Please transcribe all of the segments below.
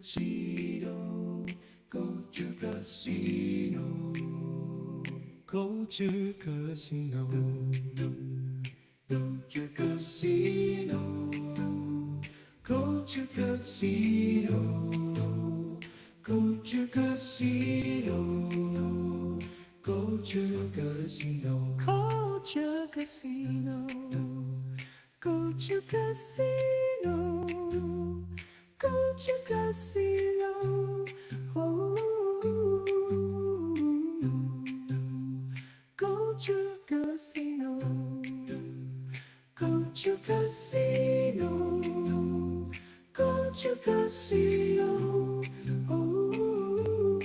Culture Casino, Culture Casino, Culture Casino, Culture Casino, Culture Casino, Culture Casino, Culture Casino, Culture Casino, Culture Casino. Oh, Culture Casino, Culture Casino, Culture Casino. Oh,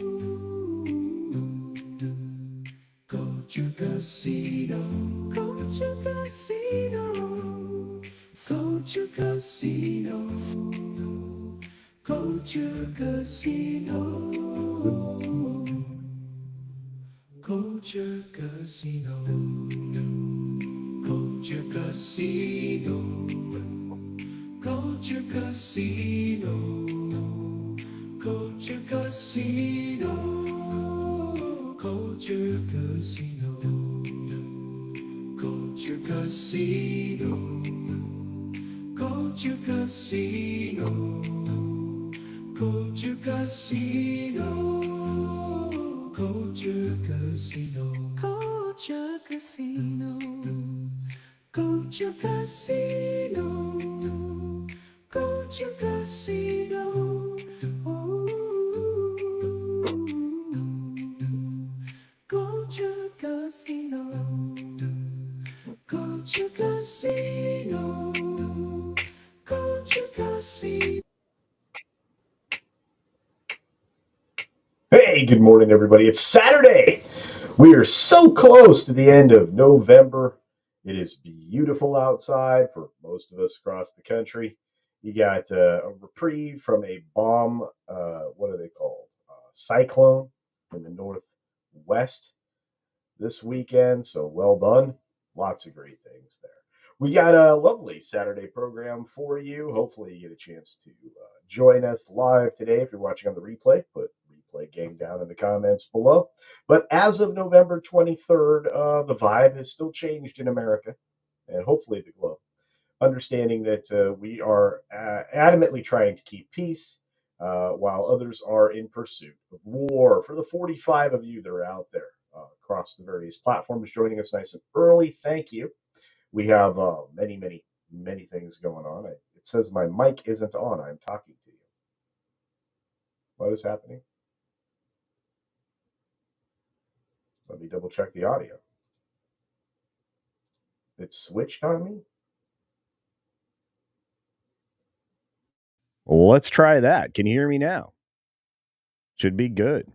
Culture Casino, Culture Casino, Culture Casino, Culture Casino, Culture Casino, Culture Casino, Culture Casino, Culture Casino, Culture Casino, Culture Casino, Culture Casino, Culture Casino, Culture Casino, Culture Casino, Culture Casino, Culture Casino. Oh, Culture Casino, Culture Casino, Culture Casino. Hey, good morning, everybody. It's Saturday. We are so close to the end of November. It is beautiful outside for most of us across the country. You got a reprieve from a bomb, what are they called? Cyclone in the northwest this weekend. So well done. Lots of great things there. We got a lovely Saturday program for you. Hopefully, you get a chance to join us live today. If you're watching on the replay, put replay game down in the comments below. But as of November 23rd, the vibe has still changed in America and hopefully the globe. Understanding that we are adamantly trying to keep peace while others are in pursuit of war. For the 45 of you that are out there across the various platforms joining us nice and early, thank you. We have many things going on. It says my mic isn't on. I'm talking to you. What is happening? Let me double check the audio. It's switched on me? Let's try that. Can you hear me now? Should be good.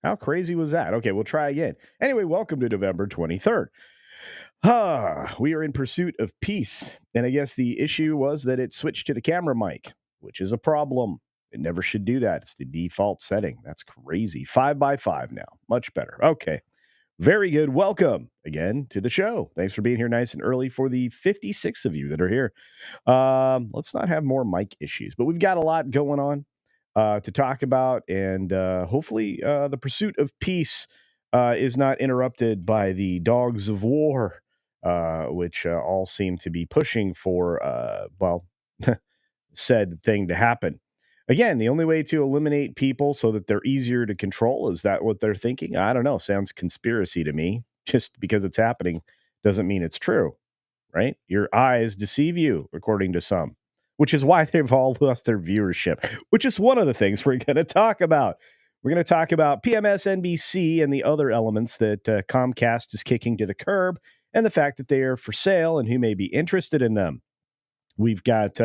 How crazy was that? Okay, we'll try again. Anyway, welcome to November 23rd. We are in pursuit of peace. And I guess the issue was that it switched to the camera mic, which is a problem. It never should do that. It's the default setting. That's crazy. 5x5 now. Much better. Okay. Very good. Welcome again to the show. Thanks for being here nice and early for the 56 of you that are here. Let's not have more mic issues, but we've got a lot going on to talk about, and hopefully the pursuit of peace is not interrupted by the dogs of war, which all seem to be pushing for, said thing to happen. Again, the only way to eliminate people so that they're easier to control, is that what they're thinking? I don't know. Sounds conspiracy to me. Just because it's happening doesn't mean it's true, right? Your eyes deceive you, according to some, which is why they've all lost their viewership, which is one of the things we're going to talk about. We're going to talk about MSNBC and the other elements that Comcast is kicking to the curb, and the fact that they are for sale and who may be interested in them. We've got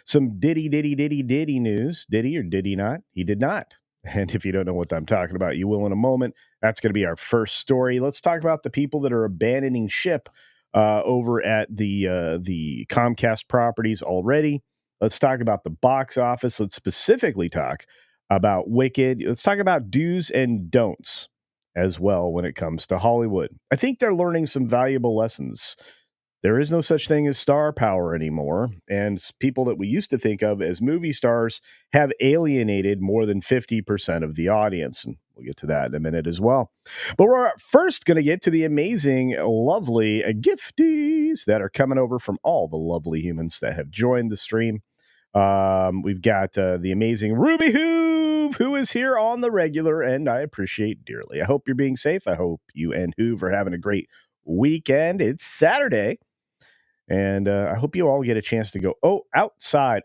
some Diddy news. Diddy or did he not? He did not. And if you don't know what I'm talking about, you will in a moment. That's going to be our first story. Let's talk about the people that are abandoning ship over at the Comcast properties already. Let's talk about the box office. Let's specifically talk about Wicked. Let's talk about do's and don'ts as well when it comes to Hollywood. I think they're learning some valuable lessons. There is no such thing as star power anymore. And people that we used to think of as movie stars have alienated more than 50% of the audience. And we'll get to that in a minute as well. But we're first going to get to the amazing, lovely gifties that are coming over from all the lovely humans that have joined the stream. We've got the amazing Ruby Hoove, who is here on the regular, and I appreciate dearly. I hope you're being safe. I hope you and Hoove are having a great weekend. It's Saturday, and I hope you all get a chance to go outside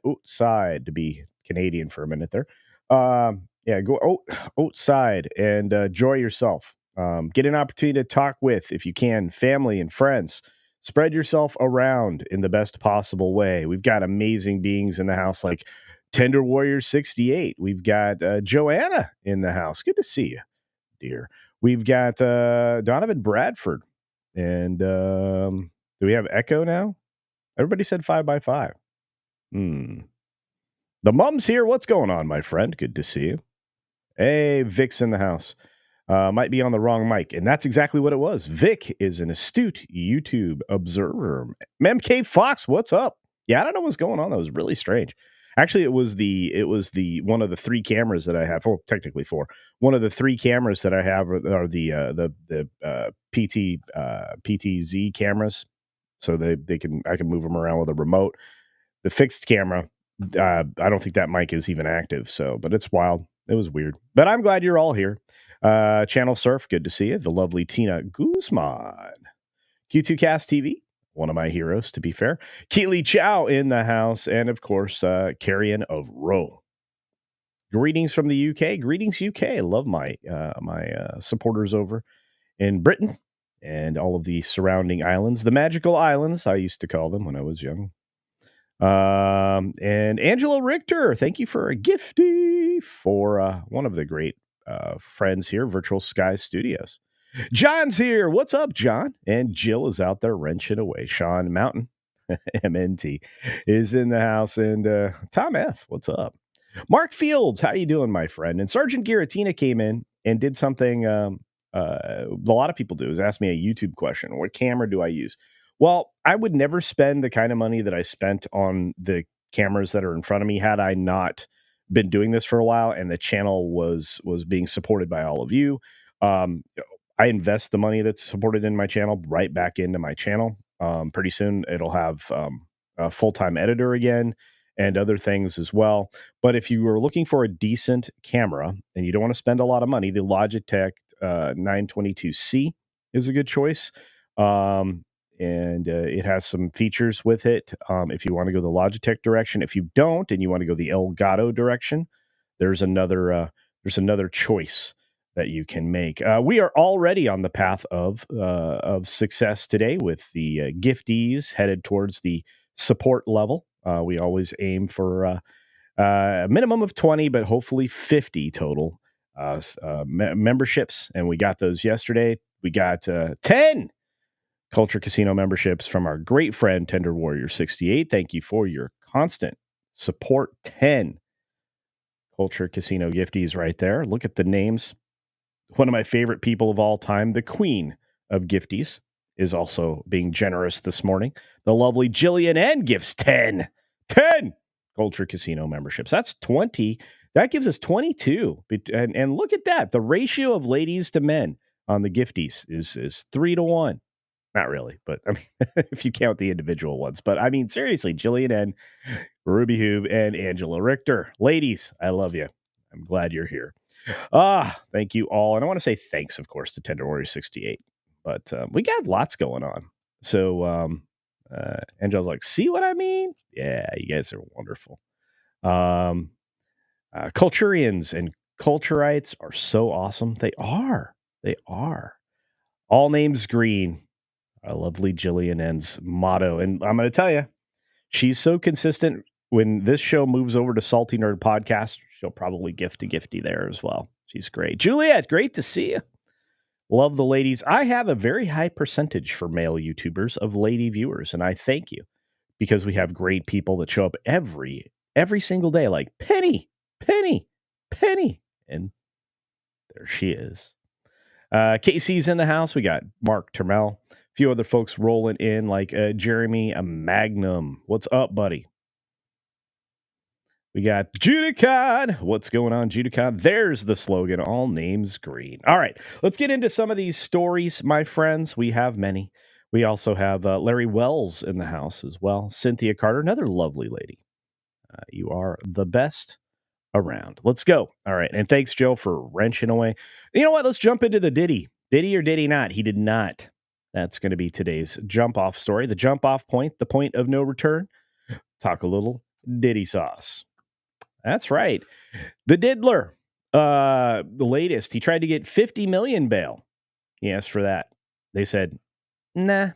to be Canadian for a minute there. Go outside and enjoy yourself. Get an opportunity to talk with, if you can, family and friends. Spread yourself around in the best possible way. We've got amazing beings in the house like Tender Warrior 68. We've got Joanna in the house. Good to see you, dear. We've got Donovan Bradford. And do we have Echo now? Everybody said 5x5. The mum's here. What's going on, my friend? Good to see you. Hey, Vic's in the house. Might be on the wrong mic. And that's exactly what it was. Vic is an astute YouTube observer. MK Fox, what's up? Yeah, I don't know what's going on. That was really strange. Actually, it was the one of the three cameras that I have. Well, technically four. One of the three cameras that I have are the PTZ cameras. So I can move them around with a remote. The fixed camera, I don't think that mic is even active. So, but it's wild. It was weird. But I'm glad you're all here. Channel Surf, good to see you. The lovely Tina Guzman. Q2Cast TV, one of my heroes, to be fair. Keely Chow in the house. And, of course, Carrion of Roe. Greetings from the UK. Greetings, UK. I love my supporters over in Britain and all of the surrounding islands. The magical islands, I used to call them when I was young. And Angela Richter, thank you for a gifty for one of the great friends here, Virtual Sky Studios. John's here. What's up, John? And Jill is out there wrenching away. Sean Mountain, MNT, is in the house. And Tom F., what's up? Mark Fields, how you doing, my friend? And Sergeant Giratina came in and did something a lot of people do, is ask me a YouTube question. What camera do I use? Well, I would never spend the kind of money that I spent on the cameras that are in front of me had I not been doing this for a while and the channel was being supported by all of you. I invest the money that's supported in my channel right back into my channel. Pretty soon it'll have a full-time editor again and other things as well. But if you are looking for a decent camera and you don't want to spend a lot of money, the Logitech 922C is a good choice. And it has some features with it. If you want to go the Logitech direction, if you don't, and you want to go the Elgato direction, there's another choice that you can make. We are already on the path of success today with the gifties headed towards the support level. We always aim for a minimum of 20, but hopefully 50 total memberships, and we got those yesterday. We got 10. Culture Casino memberships from our great friend Tender Warrior 68. Thank you for your constant support. 10 Culture Casino gifties right there. Look at the names. One of my favorite people of all time, the queen of gifties, is also being generous this morning. The lovely Jillian N gifts 10 Culture Casino memberships. That's 20. That gives us 22. And look at that. The ratio of ladies to men on the gifties is 3-1. Not really, but I mean, if you count the individual ones. But I mean, seriously, Jillian N, Ruby Hoove, and Angela Richter. Ladies, I love you. I'm glad you're here. Thank you all. And I want to say thanks, of course, to Tender Warrior 68. But we got lots going on. So Angela's like, see what I mean? Yeah, you guys are wonderful. Culturians and culturites are so awesome. They are. All names green. Our lovely Jillian N's motto. And I'm going to tell you, she's so consistent. When this show moves over to Salty Nerd Podcast, she'll probably gift a gifty there as well. She's great. Juliet, great to see you. Love the ladies. I have a very high percentage for male YouTubers of lady viewers, and I thank you because we have great people that show up every single day, like Penny. And there she is. Casey's in the house. We got Mark Termel, few other folks rolling in, like Jeremy Magnum. What's up, buddy? We got Judicon. What's going on, Judicon? There's the slogan. All names green. All right, let's get into some of these stories, my friends. We have many. We also have Larry Wells in the house as well. Cynthia Carter, another lovely lady. You are the best around. Let's go. All right. And thanks, Joe, for wrenching away. You know what? Let's jump into the Diddy. Diddy or Diddy not? He did not. That's going to be today's jump off story. The jump off point, the point of no return. Talk a little Diddy sauce. That's right. The Diddler, the latest, he tried to get 50 million bail. He asked for that. They said, nah.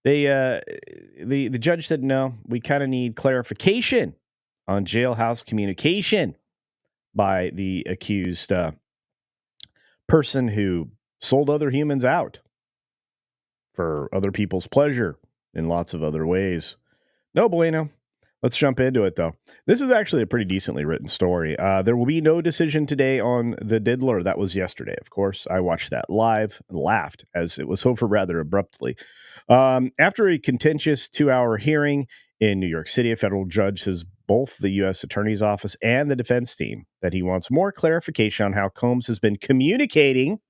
The judge said, no, we kind of need clarification on jailhouse communication by the accused person who sold other humans out for other people's pleasure in lots of other ways. No bueno. Let's jump into it, though. This is actually a pretty decently written story. There will be no decision today on the Diddler. That was yesterday, of course. I watched that live and laughed as it was over rather abruptly. After a contentious 2-hour hearing in New York City, a federal judge says both the U.S. Attorney's Office and the defense team that he wants more clarification on how Combs has been communicating,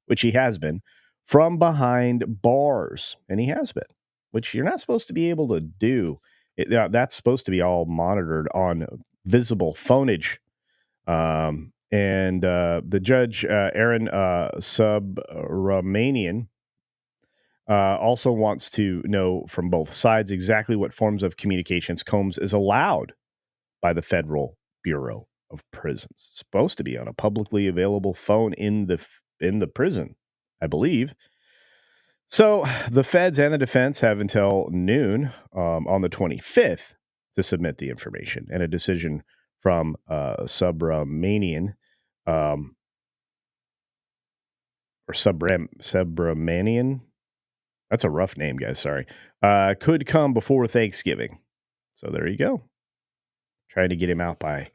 which he has been, from behind bars. And he has been, which you're not supposed to be able to do. That's supposed to be all monitored on visible phonage. And the judge, Aaron Subramanian, also wants to know from both sides exactly what forms of communications Combs is allowed by the Federal Bureau of Prisons. It's supposed to be on a publicly available phone in the prison, I believe. So the feds and the defense have until noon on the 25th to submit the information, and a decision from Subramanian or Subramanian. That's a rough name, guys. Sorry. Could come before Thanksgiving. So there you go. Trying to get him out by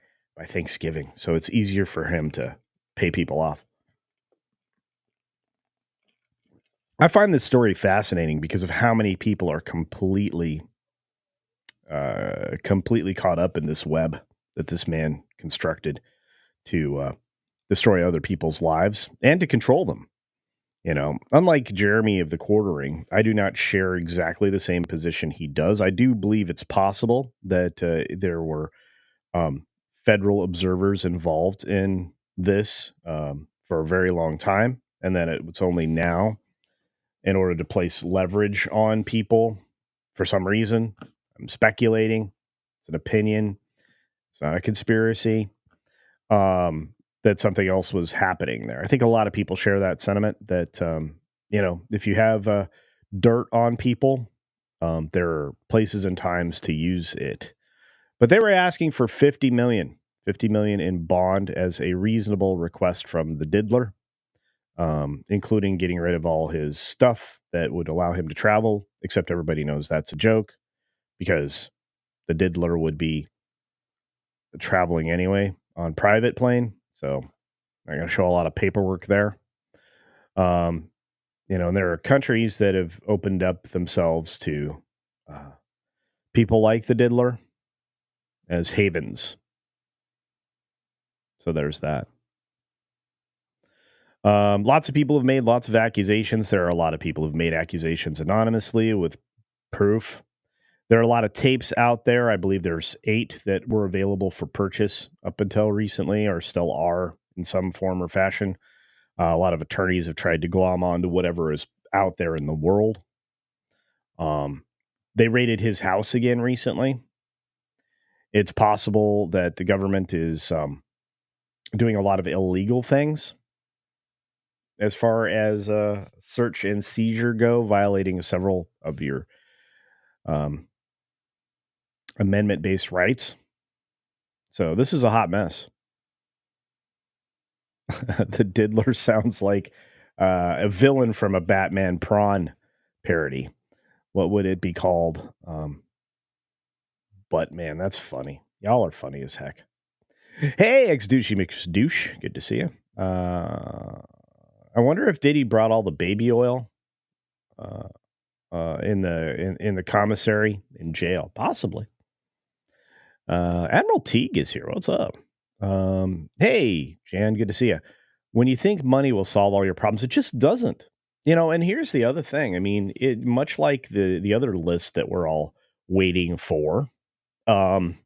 Thanksgiving, so it's easier for him to pay people off. I find this story fascinating because of how many people are completely caught up in this web that this man constructed to destroy other people's lives and to control them. You know, unlike Jeremy of the Quartering, I do not share exactly the same position he does. I do believe it's possible that there were federal observers involved in this for a very long time, and that it's only now, in order to place leverage on people for some reason. I'm speculating. It's an opinion. It's not a conspiracy. That something else was happening there. I think a lot of people share that sentiment that, if you have dirt on people, there are places and times to use it. But they were asking for $50 million in bond as a reasonable request from the Diddler. Including getting rid of all his stuff that would allow him to travel, except everybody knows that's a joke because the Diddler would be traveling anyway on private plane. So I'm going to show a lot of paperwork there. And there are countries that have opened up themselves to people like the Diddler as havens. So there's that. Lots of people have made lots of accusations. There are a lot of people who've made accusations anonymously with proof. There are a lot of tapes out there. I believe there's 8 that were available for purchase up until recently, or still are in some form or fashion. A lot of attorneys have tried to glom onto whatever is out there in the world. They raided his house again recently. It's possible that the government is doing a lot of illegal things as far as search and seizure go, violating several of your amendment-based rights. So this is a hot mess. The Diddler sounds like a villain from a Batman Prawn parody. What would it be called? But man, that's funny. Y'all are funny as heck. Hey, ex-douchey McDouche. Good to see you. I wonder if Diddy brought all the baby oil in the commissary in jail, possibly. Admiral Teague is here. What's up? Hey, Jan, good to see you. When you think money will solve all your problems, it just doesn't. And here's the other thing. I mean, much like the other list that we're all waiting for, um,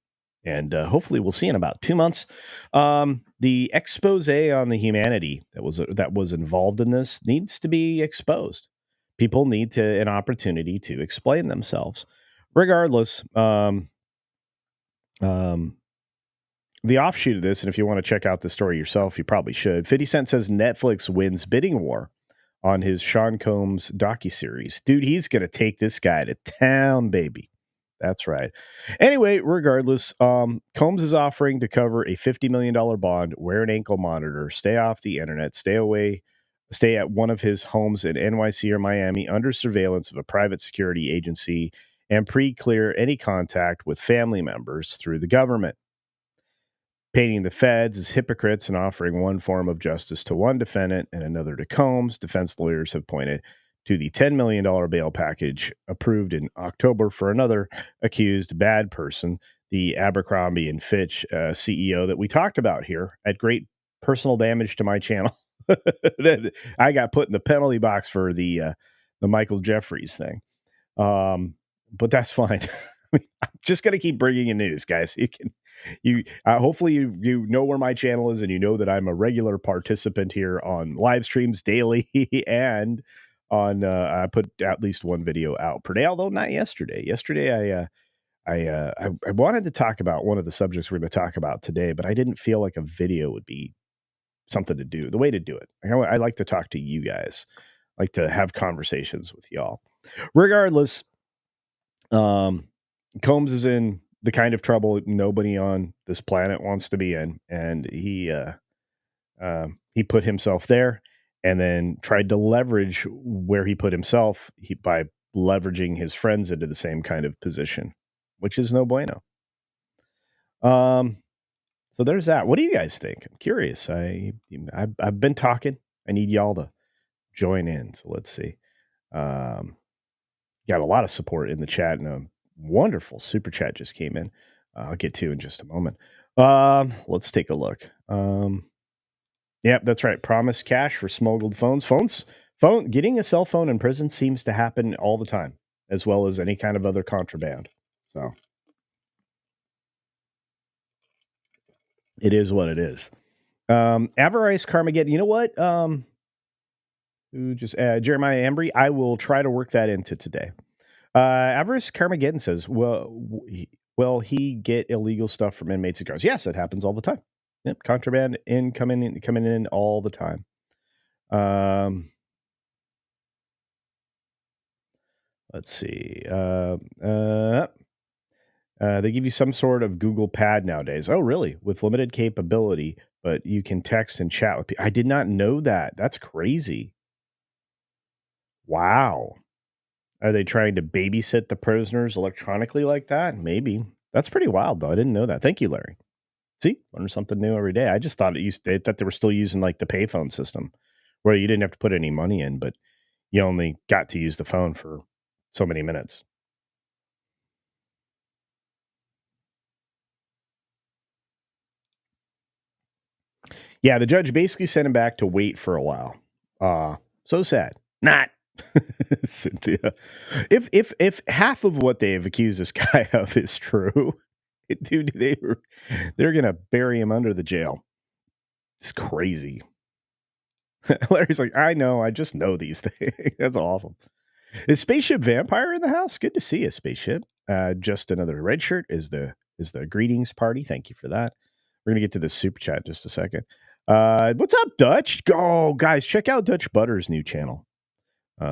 and hopefully we'll see in about 2 months. The expose on the humanity that was involved in this needs to be exposed. People need an opportunity to explain themselves. Regardless, the offshoot of this, and if you want to check out the story yourself, you probably should. 50 Cent says Netflix wins bidding war on his Sean Combs docuseries. Dude, he's going to take this guy to town, baby. That's right. Anyway, regardless, Combs is offering to cover a $50 million bond, wear an ankle monitor, stay off the internet, stay at one of his homes in NYC or Miami under surveillance of a private security agency, and pre-clear any contact with family members through the government. Painting the feds as hypocrites and offering one form of justice to one defendant and another to Combs, defense lawyers have pointed to the $10 million bail package approved in October for another accused bad person, the Abercrombie and Fitch CEO that we talked about here at great personal damage to my channel. That I got put in the penalty box for the Michael Jeffries thing. But that's fine. I'm just going to keep bringing you news, guys. Hopefully you know where my channel is, and you know that I'm a regular participant here on live streams daily and on I put at least one video out per day, although not yesterday. Yesterday I wanted to talk about one of the subjects we're going to talk about today, but I didn't feel like a video would be something to do. The way to do it. I like to talk to you guys. I like to have conversations with y'all. Regardless, Combs is in the kind of trouble nobody on this planet wants to be in, and he put himself there, and then tried to leverage where he put himself by leveraging his friends into the same kind of position, which is no bueno. So there's that. What do you guys think? I'm curious. I've been talking. I need y'all to join in. So let's see. Got a lot of support in the chat, and a wonderful super chat just came in. I'll get to in just a moment. Let's take a look. Yep, that's right. Promise cash for smuggled phones. Getting a cell phone in prison seems to happen all the time, as well as any kind of other contraband. So it is what it is. Avarice Carmageddon. You know what? Jeremiah Embry. I will try to work that into today. Avarice Carmageddon says, will he get illegal stuff from inmates and cars? Yes, it happens all the time. Yep, contraband coming in all the time. Let's see. They give you some sort of Google Pad nowadays. Oh, really? With limited capability, but you can text and chat with people. I did not know that. That's crazy. Wow. Are they trying to babysit the prisoners electronically like that? Maybe. That's pretty wild, though. I didn't know that. Thank you, Larry. See, learn something new every day. I just thought that they were still using like the payphone system, where you didn't have to put any money in, but you only got to use the phone for so many minutes. Yeah, the judge basically sent him back to wait for a while. So sad. Not. Cynthia. If half of what they've accused this guy of is true, dude, they're gonna bury him under the jail. It's crazy. Larry's like, I know, I just know these things. That's awesome. Is Spaceship Vampire in the house? Good to see you, Spaceship. Just another red shirt is the greetings party. Thank you for that. We're gonna get to the super chat in just a second. What's up, Dutch? Go, guys, check out Dutch Butter's new channel.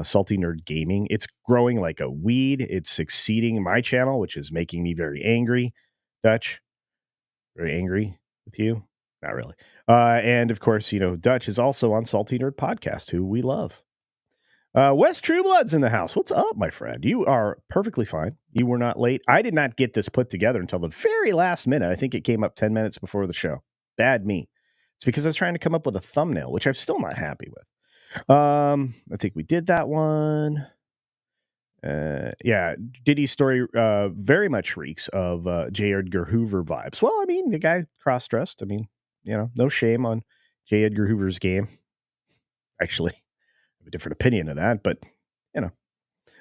Salty Nerd Gaming. It's growing like a weed. It's exceeding my channel, which is making me very angry. Dutch, very angry with you? Not really. And of course, Dutch is also on Salty Nerd Podcast, who we love. Wes Trueblood's in the house. What's up, my friend? You are perfectly fine. You were not late. I did not get this put together until the very last minute. I think it came up 10 minutes before the show. Bad me. It's because I was trying to come up with a thumbnail, which I'm still not happy with. I think we did that one. Yeah, Diddy's story very much reeks of J. Edgar Hoover vibes. Well, I mean, the guy cross-dressed. I mean, no shame on J. Edgar Hoover's game. Actually, I have a different opinion of that, but you know.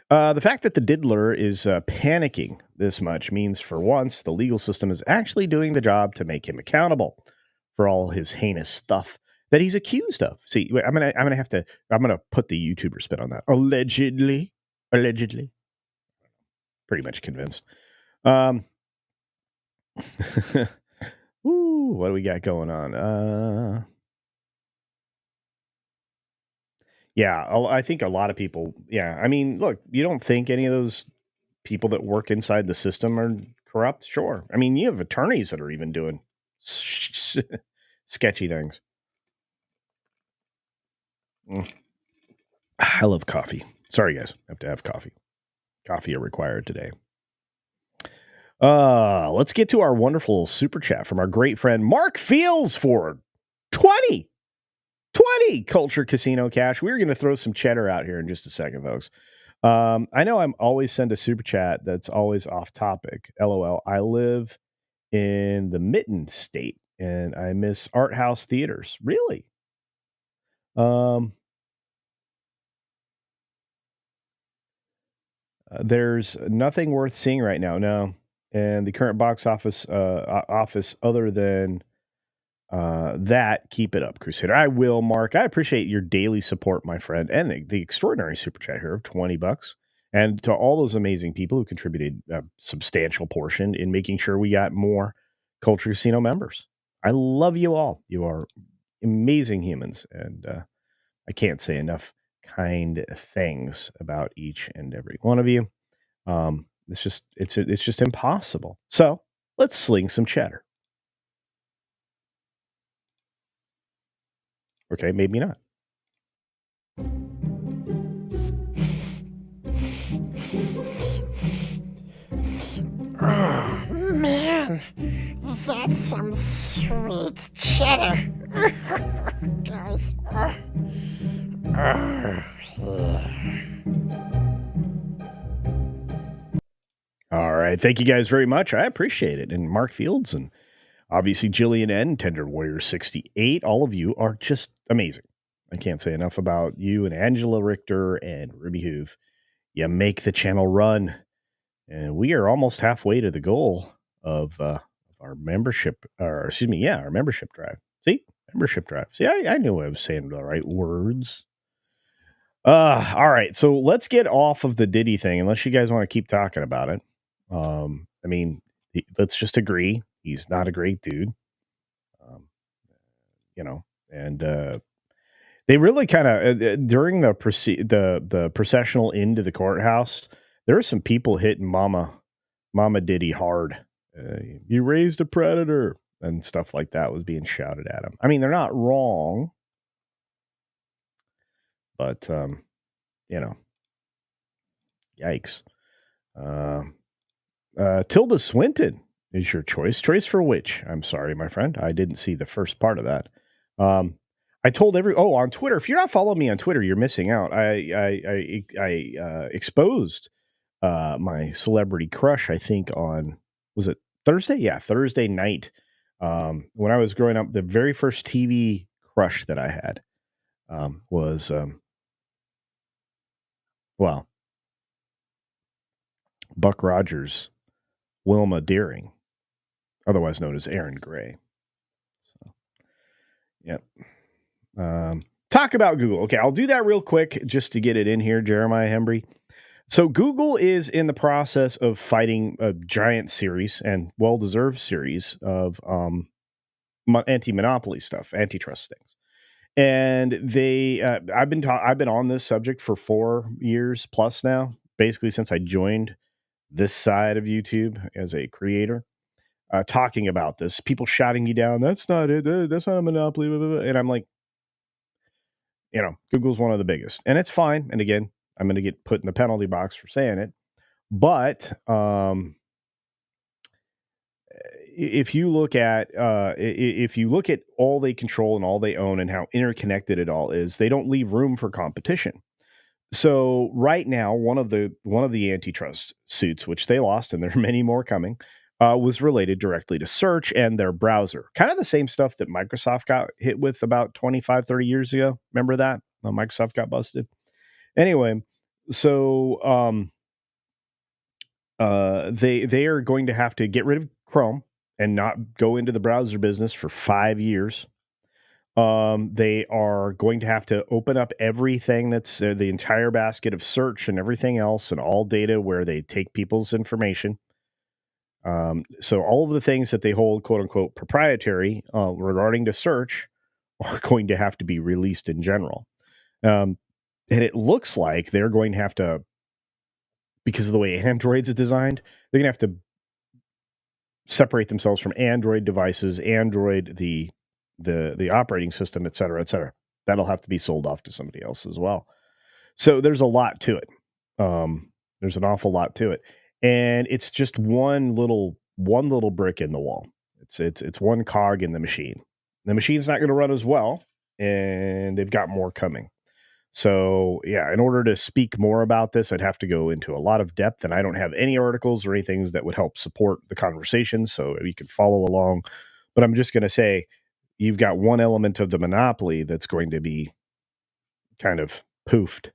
The fact that the diddler is panicking this much means, for once, the legal system is actually doing the job to make him accountable for all his heinous stuff that he's accused of. See, wait, I'm gonna put the YouTuber spin on that. Allegedly, pretty much convinced. Um, ooh, what do we got going on? Yeah, I think a lot of people. Yeah, I mean, look, you don't think any of those people that work inside the system are corrupt? Sure. I mean, you have attorneys that are even doing sketchy things. I love coffee. Sorry, guys. I have to have coffee. Coffee are required today. Let's get to our wonderful super chat from our great friend Mark Fields for 20 Culture Casino cash. We're going to throw some cheddar out here in just a second, folks. I know I'm always send a super chat that's always off topic. LOL. I live in the Mitten State and I miss art house theaters. Really? There's nothing worth seeing right now. No, and the current box office other than that, keep it up, Crusader. I will, Mark. I appreciate your daily support, my friend, and the extraordinary super chat here of $20. And to all those amazing people who contributed a substantial portion in making sure we got more Culture Casino members. I love you all. You are amazing humans, and I can't say enough kind things about each and every one of you. It's just impossible. So let's sling some cheddar. Okay, maybe not. Oh, man, that's some sweet cheddar. Guys. Yeah. All right. Thank you guys very much. I appreciate it. And Mark Fields and obviously Jillian N, Tender Warrior 68, all of you are just amazing. I can't say enough about you and Angela Richter and Ruby Hoove. You make the channel run. And we are almost halfway to the goal of our membership, or excuse me, our membership drive. See? Membership drive. See, I knew I was saying the right words. All right. So let's get off of the Diddy thing, unless you guys want to keep talking about it. I mean, let's just agree he's not a great dude. And they really kind of during the processional into the courthouse, there were some people hitting Mama Diddy hard. You raised a predator and stuff like that was being shouted at him. I mean, they're not wrong, but yikes. Tilda Swinton is your choice. Choice for which? I'm sorry, my friend. I didn't see the first part of that. I told on Twitter. If you're not following me on Twitter, you're missing out. I exposed my celebrity crush. I think was it Thursday? Yeah, Thursday night. When I was growing up, the very first TV crush that I had was Buck Rogers, Wilma Deering, otherwise known as Aaron Gray. So, yep. Talk about Google. Okay, I'll do that real quick just to get it in here, Jeremiah Hembry. So Google is in the process of fighting a giant series and well-deserved series of anti-monopoly stuff, antitrust things. And they, I've been on this subject for 4 years plus now, basically since I joined this side of YouTube as a creator. Talking about this, people shouting you down. That's not it. That's not a monopoly. Blah, blah, blah. And I'm like, Google's one of the biggest, and it's fine. And again, I'm going to get put in the penalty box for saying it. But if you look at all they control and all they own and how interconnected it all is, they don't leave room for competition. So right now, one of the antitrust suits, which they lost, and there are many more coming, was related directly to search and their browser. Kind of the same stuff that Microsoft got hit with about 25, 30 years ago. Remember that? When Microsoft got busted. Anyway, so they are going to have to get rid of Chrome and not go into the browser business for 5 years. They are going to have to open up everything that's the entire basket of search and everything else and all data where they take people's information. So all of the things that they hold, quote unquote, proprietary regarding to search are going to have to be released in general. And it looks like they're going to have to, because of the way Android's designed, they're going to have to separate themselves from Android devices, Android, the operating system, et cetera, et cetera. That'll have to be sold off to somebody else as well. So there's a lot to it. There's an awful lot to it, and it's just one little brick in the wall. It's one cog in the machine. The machine's not going to run as well, and they've got more coming. So yeah, in order to speak more about this, I'd have to go into a lot of depth, and I don't have any articles or anything that would help support the conversation, so you can follow along. But I'm just going to say, you've got one element of the monopoly that's going to be kind of poofed.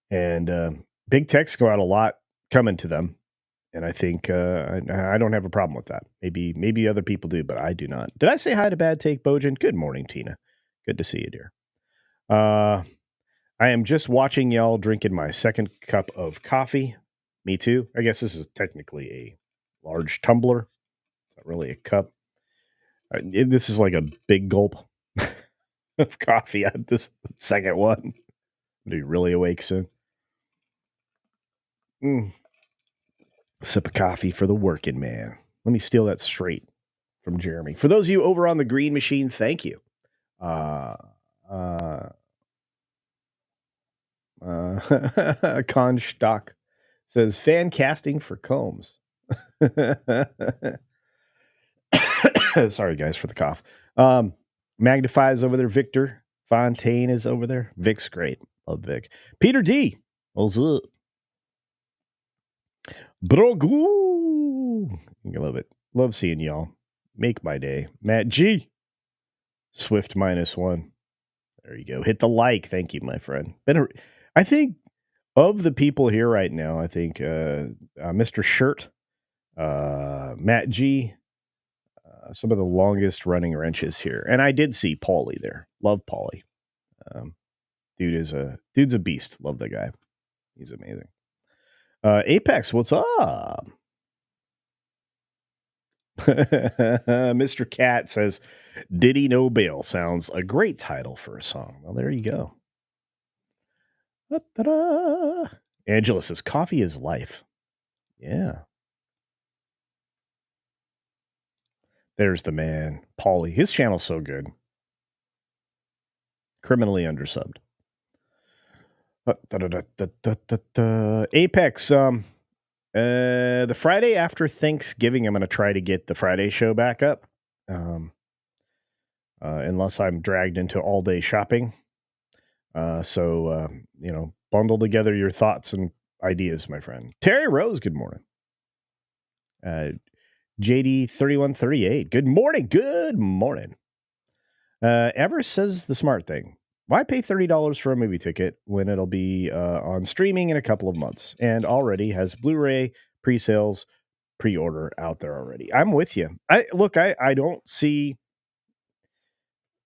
And big tech's got a lot coming to them. And I think I don't have a problem with that. Maybe other people do, but I do not. Did I say hi to Bad Take Bojan? Good morning, Tina. Good to see you, dear. I am just watching y'all drinking my second cup of coffee. Me too. I guess this is technically a large tumbler. It's not really a cup. This is like a big gulp of coffee at this second one. I'll be really awake soon. Sip of coffee for the working man. Let me steal that straight from Jeremy. For those of you over on the green machine, thank you. Constock says fan casting for Combs. Sorry, guys, for the cough. Magnify is over there. Victor Fontaine is over there. Vic's great. Love Vic. Peter D. What's up? Brogu. I love it. Love seeing y'all. Make my day. Matt G. Swift -1. There you go. Hit the like. Thank you, my friend. I think of the people here right now, I think Mr. Shirt, Matt G, some of the longest running wrenches here. And I did see Paulie there. Love Paulie. Dude's a beast. Love that guy. He's amazing. Apex, what's up? Mr. Cat says, Diddy No Bail sounds a great title for a song. Well, there you go. Da-da-da. Angela says, coffee is life. Yeah. There's the man, Paulie. His channel's so good. Criminally undersubbed. Apex, the Friday after Thanksgiving, I'm going to try to get the Friday show back up. Unless I'm dragged into all day shopping. So, bundle together your thoughts and ideas, my friend. Terry Rose, good morning. JD3138, good morning. Good morning. Ever says the smart thing. Why pay $30 for a movie ticket when it'll be on streaming in a couple of months and already has Blu-ray pre-sales, pre-order out there already? I'm with you. I don't see.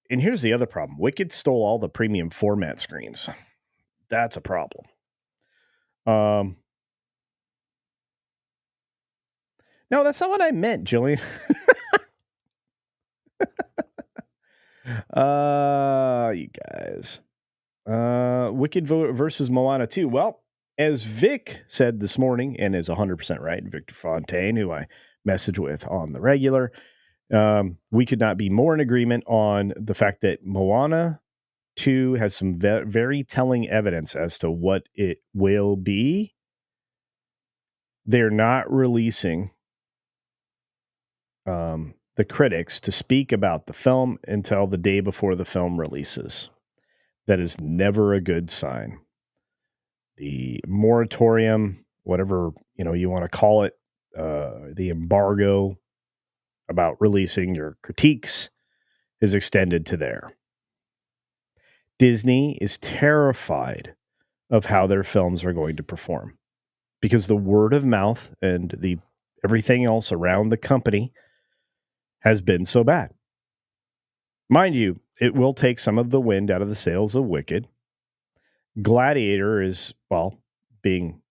And here's the other problem. Wicked stole all the premium format screens. That's a problem. No, that's not what I meant, Jillian. You guys. Wicked versus Moana 2. Well, as Vic said this morning, and is 100% right, Victor Fontaine, who I message with on the regular, we could not be more in agreement on the fact that Moana 2 has some very telling evidence as to what it will be. They're not releasing the critics to speak about the film until the day before the film releases. That is never a good sign. the moratorium, whatever you want to call it, the embargo about releasing your critiques is extended to there. Disney is terrified of how their films are going to perform because the word of mouth and the everything else around the company has been so bad. Mind you, it will take some of the wind out of the sails of Wicked. Gladiator is, being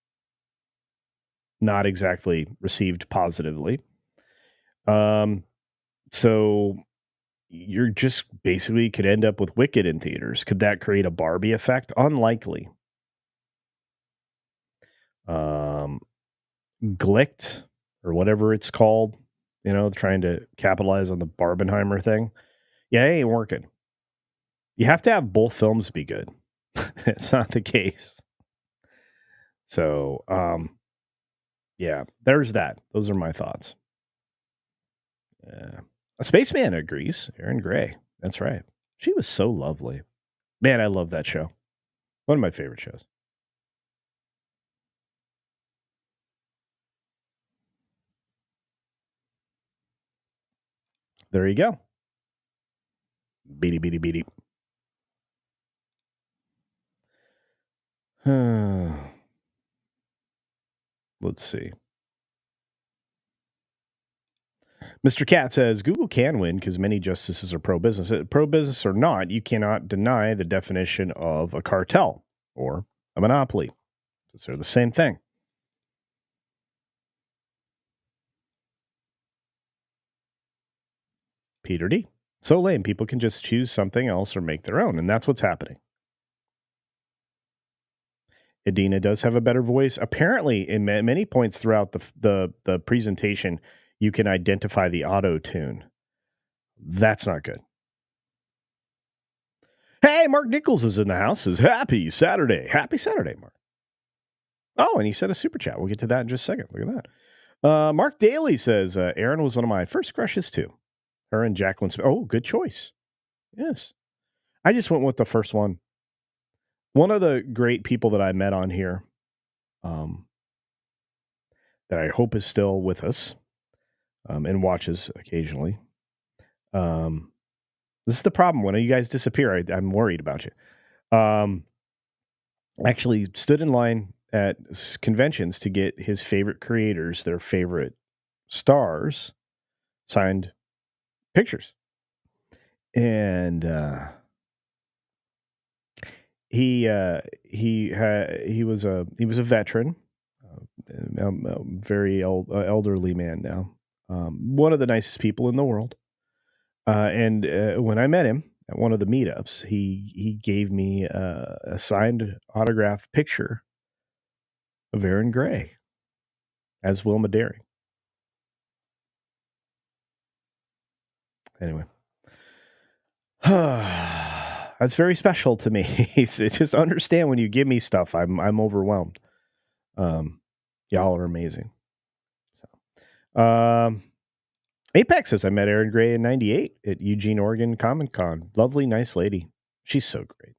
not exactly received positively. So you're just basically could end up with Wicked in theaters. Could that create a Barbie effect? Unlikely. Glicked, or whatever it's called, trying to capitalize on the Barbenheimer thing. Yeah, it ain't working. You have to have both films be good. It's not the case. So, yeah, there's that. Those are my thoughts. A spaceman agrees. Erin Gray. That's right. She was so lovely. Man, I love that show. One of my favorite shows. There you go. Beady, beady, beady. Let's see. Mr. Cat says Google can win because many justices are pro-business. Pro-business or not, you cannot deny the definition of a cartel or a monopoly. They're the same thing. Peter D. So lame. People can just choose something else or make their own, and that's what's happening. Adina does have a better voice. Apparently, in many points throughout the presentation, you can identify the auto-tune. That's not good. Hey, Mark Nichols is in the house. Says, happy Saturday. Happy Saturday, Mark. Oh, and he said a super chat. We'll get to that in just a second. Look at that. Mark Daly says, Erin was one of my first crushes, too. Her and Jacqueline Smith. Oh, good choice. Yes. I just went with the first one. One of the great people that I met on here, that I hope is still with us, and watches occasionally. This is the problem. When you guys disappear, I'm worried about you. Actually stood in line at conventions to get his favorite creators, their favorite stars, signed pictures. And he was a veteran, very elderly man now. One of the nicest people in the world. And when I met him at one of the meetups, he gave me a signed autographed picture of Erin Gray as Wilma Daring. Anyway, that's very special to me. It's just understand when you give me stuff, I'm overwhelmed. Y'all are amazing. So, Apex says I met Erin Gray in '98 at Eugene, Oregon Comic Con. Lovely, nice lady. She's so great.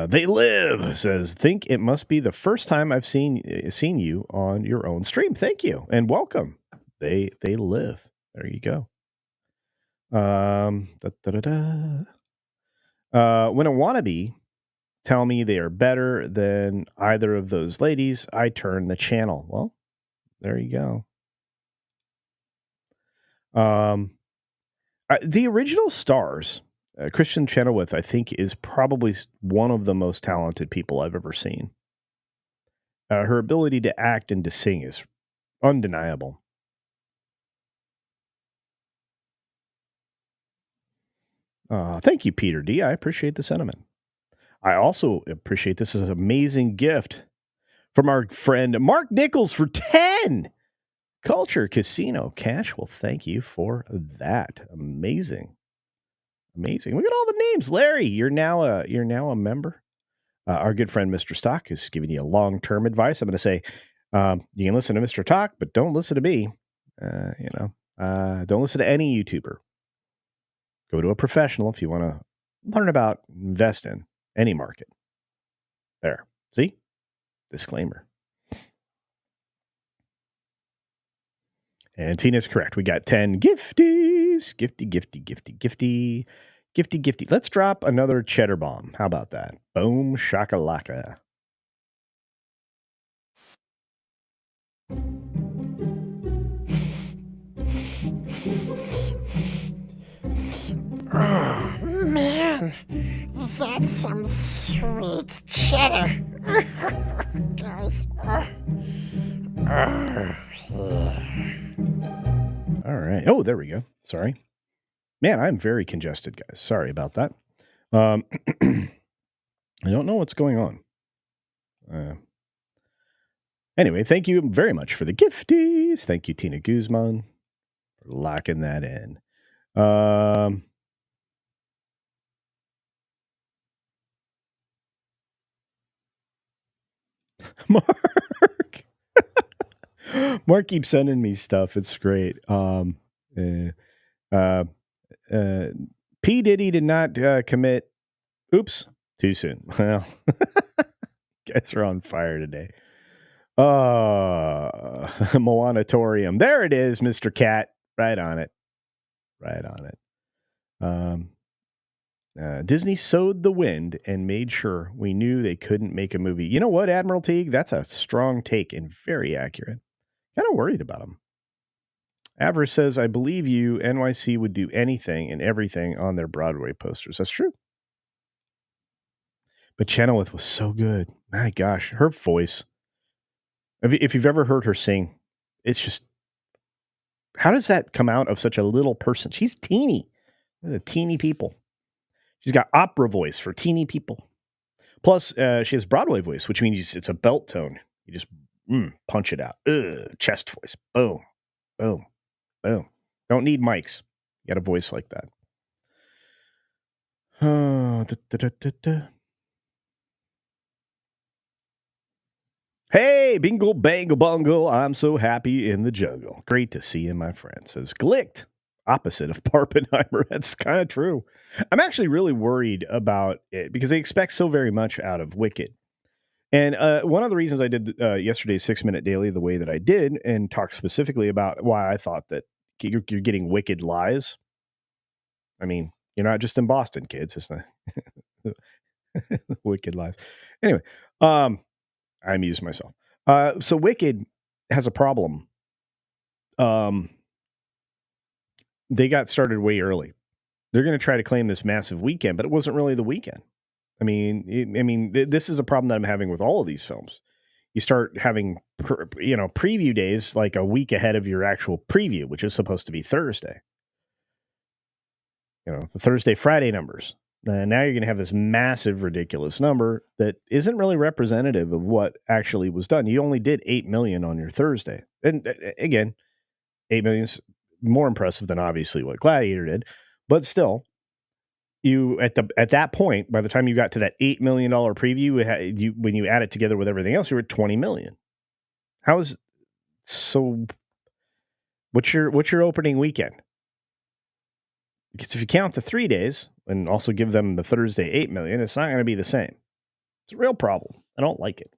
They live says, think it must be the first time I've seen you on your own stream. Thank you and welcome. They live. There you go. When a wannabe tell me they are better than either of those ladies, I turn the channel. Well, there you go. The original stars, Christian Chenoweth, I think, is probably one of the most talented people I've ever seen. Her ability to act and to sing is undeniable. Thank you, Peter D. I appreciate the sentiment. I also appreciate this is an amazing gift from our friend Mark Nichols for 10 Culture Casino cash. Well, thank you for that. Amazing. Look at all the names. Larry, you're now a member. Our good friend Mr. Stock is giving you long-term advice. I'm going to say you can listen to Mr. Talk, but don't listen to me. Don't listen to any YouTuber. Go to a professional if you want to learn about invest in any market. There. See? Disclaimer. And Tina's correct. We got 10 gifties. Gifty. Let's drop another cheddar bomb. How about that? Boom shakalaka. Oh, man, that's some sweet cheddar. Guys. Yeah. All right. Oh, there we go. Sorry. Man, I'm very congested, guys. Sorry about that. I don't know what's going on. Anyway, thank you very much for the gifties. Thank you, Tina Guzman, for locking that in. Mark keeps sending me stuff. It's great. P. Diddy did not commit. Oops, too soon. Well, guys are on fire today. Moanatorium. There it is, Mr. Cat. Right on it. Disney sowed the wind and made sure we knew they couldn't make a movie. You know what, Admiral Teague? That's a strong take and very accurate. Kind of worried about him. Avarice says, I believe you, NYC would do anything and everything on their Broadway posters. That's true. But Chenoweth was so good. My gosh, her voice. If you've ever heard her sing, it's just, how does that come out of such a little person? She's teeny. Teeny people. She's got opera voice for teeny people. Plus, she has Broadway voice, which means it's a belt tone. You just punch it out. Chest voice. Boom. Boom. Boom. Don't need mics. You got a voice like that. Hey, bingle, bangle, bungle. I'm so happy in the jungle. Great to see you, my friend. Says Glicked. Opposite of Barbenheimer. That's kind of true. I'm actually really worried about it because they expect so very much out of Wicked. And one of the reasons I did yesterday's 6-Minute Daily the way that I did and talked specifically about why I thought that you're getting Wicked lies. I mean, you're not just in Boston, kids. It's not Wicked lies. Anyway, I amused myself. So Wicked has a problem. They got started way early. They're going to try to claim this massive weekend, but it wasn't really the weekend. This is a problem that I'm having with all of these films. You start having, preview days like a week ahead of your actual preview, which is supposed to be Thursday. The Thursday, Friday numbers. Now you're going to have this massive, ridiculous number that isn't really representative of what actually was done. You only did 8 million on your Thursday. And again, 8 million is more impressive than obviously what Gladiator did. But still, you at that point, by the time you got to that $8 million preview, when you add it together with everything else, you were at 20 million. How is so? What's your opening weekend? Because if you count the 3 days and also give them the Thursday 8 million, it's not going to be the same. It's a real problem. I don't like it.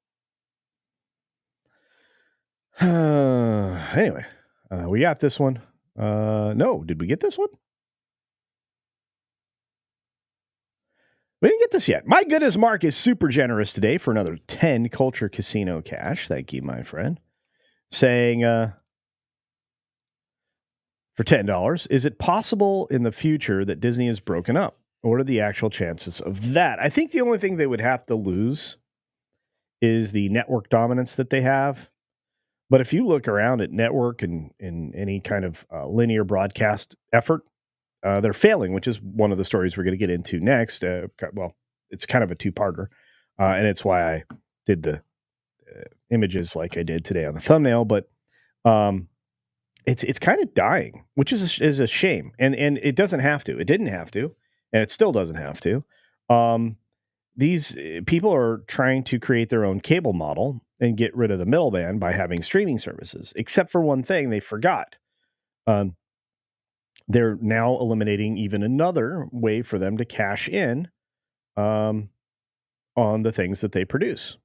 Anyway, we got this one. No, did we get this one? We didn't get this yet. My goodness, Mark is super generous today for another 10 Culture Casino cash. Thank you, my friend. Saying, for $10, is it possible in the future that Disney is broken up? What are the actual chances of that? I think the only thing they would have to lose is the network dominance that they have. But if you look around at network and in any kind of linear broadcast effort, they're failing, which is one of the stories we're going to get into next. Well, it's kind of a two-parter, and it's why I did the images like I did today on the thumbnail. But it's kind of dying, which is a shame. And it doesn't have to. It didn't have to, and it still doesn't have to. these people are trying to create their own cable model and get rid of the middleman by having streaming services. Except for one thing, they forgot. Um, they're now eliminating even another way for them to cash in on the things that they produce.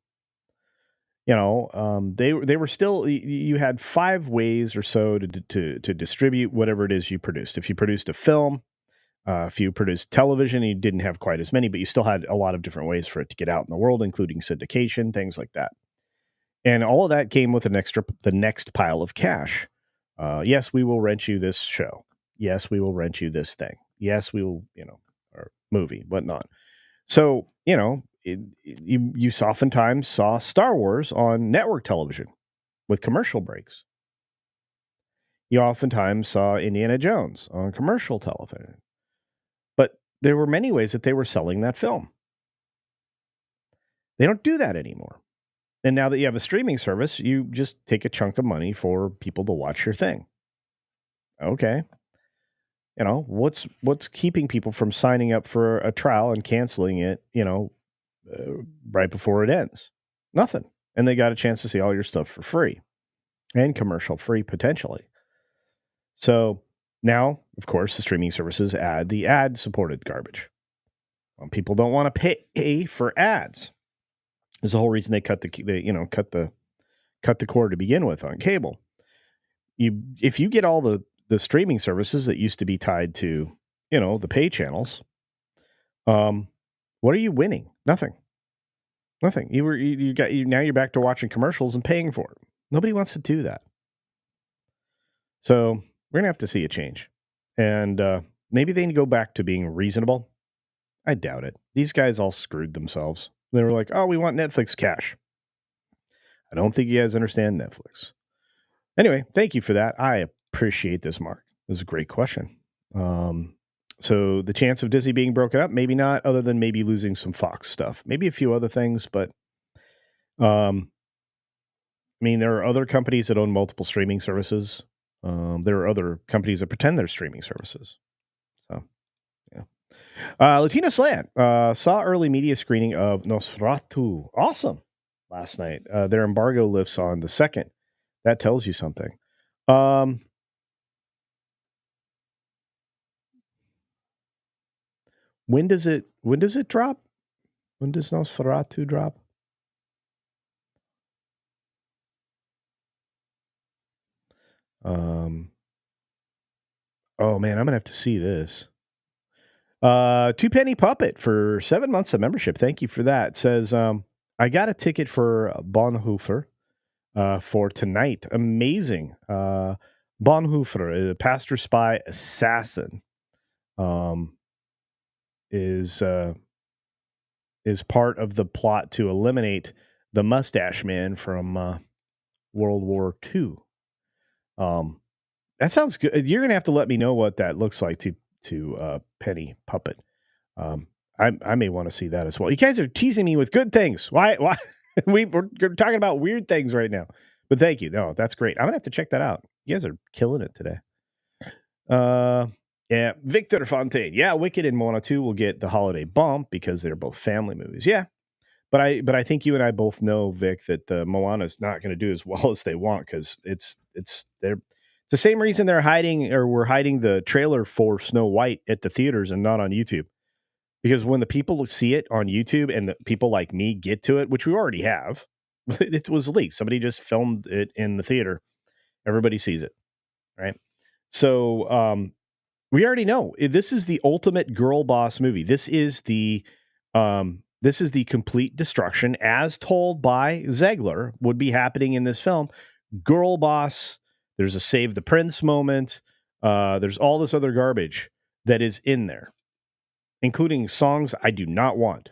They were still, you had 5 ways or so to distribute whatever it is you produced. If you produced a film, if you produced television, you didn't have quite as many, but you still had a lot of different ways for it to get out in the world, including syndication, things like that. And all of that came with the next pile of cash. Yes, we will rent you this show. Yes, we will rent you this thing. Yes, we will, or movie, whatnot. So, you oftentimes saw Star Wars on network television with commercial breaks. You oftentimes saw Indiana Jones on commercial television. But there were many ways that they were selling that film. They don't do that anymore. And now that you have a streaming service, you just take a chunk of money for people to watch your thing. Okay. What's keeping people from signing up for a trial and canceling it, right before it ends? Nothing. And they got a chance to see all your stuff for free and commercial free potentially. So now, of course, the streaming services add the ad supported garbage. Well, people don't want to pay for ads. There's the whole reason they cut the cord to begin with on cable. If you get all the streaming services that used to be tied to, the pay channels, what are you winning? Nothing. Now you're back to watching commercials and paying for it. Nobody wants to do that. So we're gonna have to see a change, and maybe they need to go back to being reasonable. I doubt it. These guys all screwed themselves. They were like, "Oh, we want Netflix cash." I don't think you guys understand Netflix. Anyway, thank you for that. I appreciate this, Mark. This is a great question. So the chance of Disney being broken up, maybe not, other than maybe losing some Fox stuff, maybe a few other things, but there are other companies that own multiple streaming services. There are other companies that pretend they're streaming services. So, yeah. Latino Slant saw early media screening of Nosferatu. Awesome. Last night. Their embargo lifts on the 2nd. That tells you something. When does it drop? When does Nosferatu drop? Oh man, I'm gonna have to see this. 2 penny puppet for 7 months of membership. Thank you for that. Says I got a ticket for Bonhoeffer for tonight. Amazing. Bonhoeffer, a pastor spy assassin, is part of the plot to eliminate the Mustache Man from World War II. That sounds good. You're gonna have to let me know what that looks like to Penny Puppet. I may want to see that as well. You guys are teasing me with good things. Why? We're talking about weird things right now. But thank you. No, that's great. I'm gonna have to check that out. You guys are killing it today. Yeah, Victor Fontaine. Yeah, Wicked and Moana 2 will get the holiday bump because they're both family movies. Yeah. But I think you and I both know, Vic, that Moana is not going to do as well as they want because it's the same reason we're hiding the trailer for Snow White at the theaters and not on YouTube. Because when the people see it on YouTube and the people like me get to it, which we already have, it was leaked. Somebody just filmed it in the theater. Everybody sees it, right? So we already know this is the ultimate girl boss movie. This is the complete destruction, as told by Zegler, would be happening in this film. Girl boss. There's a save the prince moment. There's all this other garbage that is in there, including songs I do not want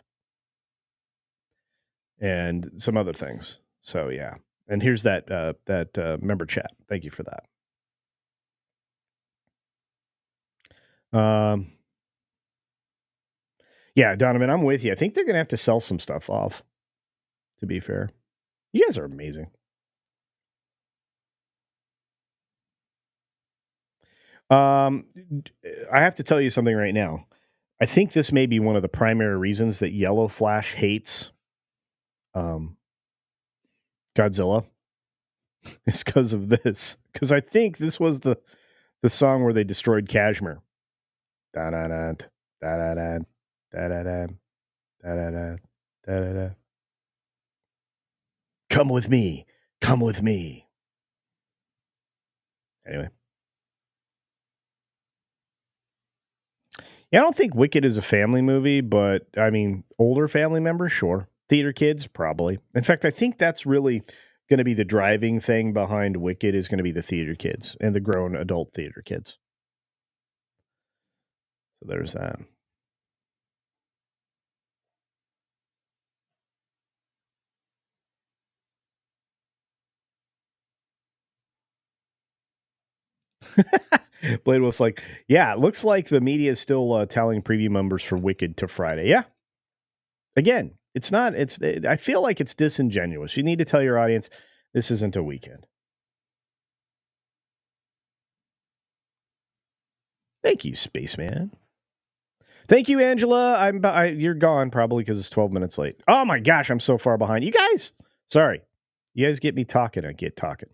and some other things. So yeah. And here's that member chat. Thank you for that. Yeah, Donovan, I'm with you. I think they're going to have to sell some stuff off, to be fair. You guys are amazing. I have to tell you something right now. I think this may be one of the primary reasons that Yellow Flash hates Godzilla. Is because of this. Because I think this was the song where they destroyed Kashmir. Da da da da da da da da da da da da. Come with me. Come with me. Anyway. Yeah, I don't think Wicked is a family movie, but I mean, older family members, sure. Theater kids, probably. In fact, I think that's really going to be the driving thing behind Wicked is going to be the theater kids and the grown adult theater kids. So there's that. Blade was like, yeah, it looks like the media is still telling preview members for Wicked to Friday. Yeah. Again, it's not, I feel like it's disingenuous. You need to tell your audience this isn't a weekend. Thank you, Spaceman. Thank you, Angela. You're gone probably because it's 12 minutes late. Oh my gosh, I'm so far behind. You guys, sorry. You guys get me talking. I get talking.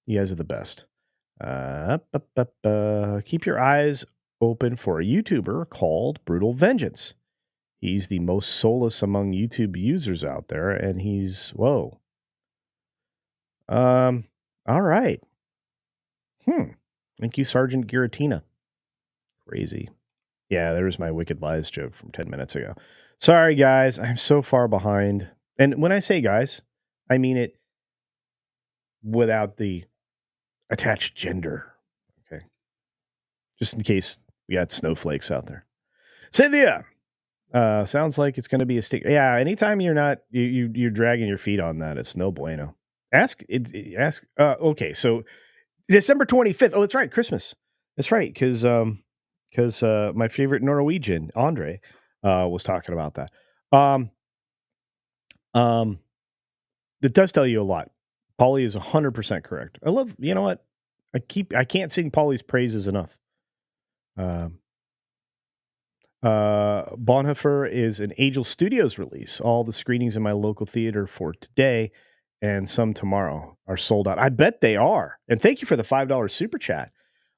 You guys are the best. Keep your eyes open for a YouTuber called Brutal Vengeance. He's the most soulless among YouTube users out there, and he's whoa. All right. Thank you, Sergeant Giratina. Crazy. Yeah, there's my Wicked Lies joke from 10 minutes ago. Sorry, guys. I'm so far behind. And when I say guys, I mean it without the attached gender. Okay. Just in case we got snowflakes out there. Cynthia. Sounds like it's going to be a stick. Yeah, anytime you're not you're dragging your feet on that, it's no bueno. Ask. Okay, so December 25th. Oh, that's right, Christmas. That's right, because my favorite Norwegian Andre was talking about that. That does tell you a lot. Polly is 100% correct. I love. You know what? I can't sing Polly's praises enough. Bonhoeffer is an Angel Studios release. All the screenings in my local theater for today and some tomorrow are sold out. I bet they are. And thank you for the $5 super chat.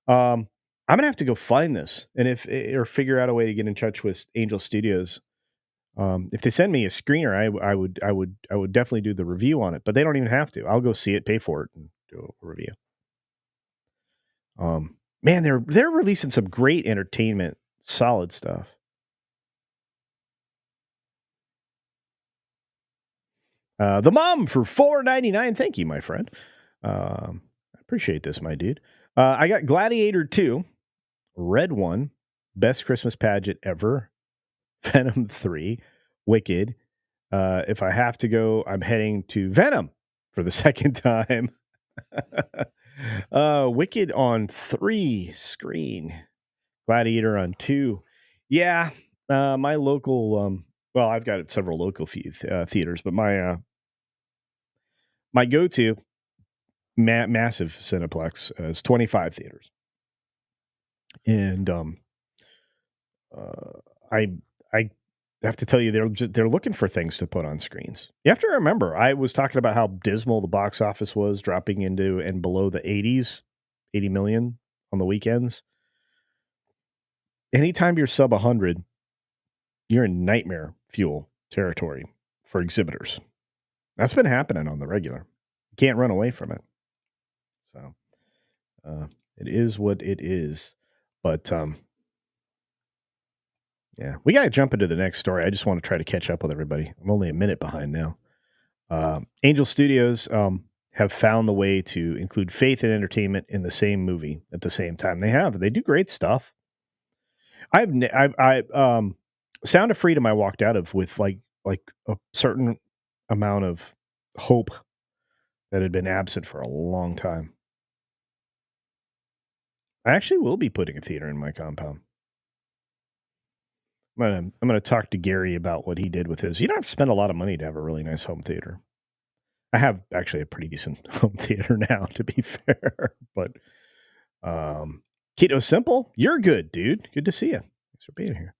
I'm gonna have to go find this and or figure out a way to get in touch with Angel Studios. If they send me a screener, I would definitely do the review on it. But they don't even have to. I'll go see it, pay for it, and do a review. Man, they're releasing some great entertainment, solid stuff. The mom for $4.99. Thank you, my friend. I appreciate this, my dude. I got Gladiator 2, Red 1, Best Christmas Pageant Ever, Venom 3, Wicked. If I have to go, I'm heading to Venom for the second time. Wicked on 3 screen, Gladiator on 2. Yeah, my local. Well, I've got several local theaters, but my go-to massive Cineplex is 25 theaters, and I have to tell you they're looking for things to put on screens. You have to remember, I was talking about how dismal the box office was, dropping into and below the 80 million on the weekends. Anytime you're sub 100, you're in nightmare fuel territory for exhibitors. That's been happening on the regular. You can't run away from it. So it is what it is. But yeah, we got to jump into the next story. I just want to try to catch up with everybody. I'm only a minute behind now. Angel Studios have found the way to include faith and entertainment in the same movie at the same time. They do great stuff. Sound of Freedom I walked out of with like a certain amount of hope that had been absent for a long time. I actually will be putting a theater in my compound. I'm gonna talk to Gary about what he did with his. You don't have to spend a lot of money to have a really nice home theater. I have actually a pretty decent home theater now, to be fair. But Keto Simple, you're good, dude. Good to see you. Thanks for being here.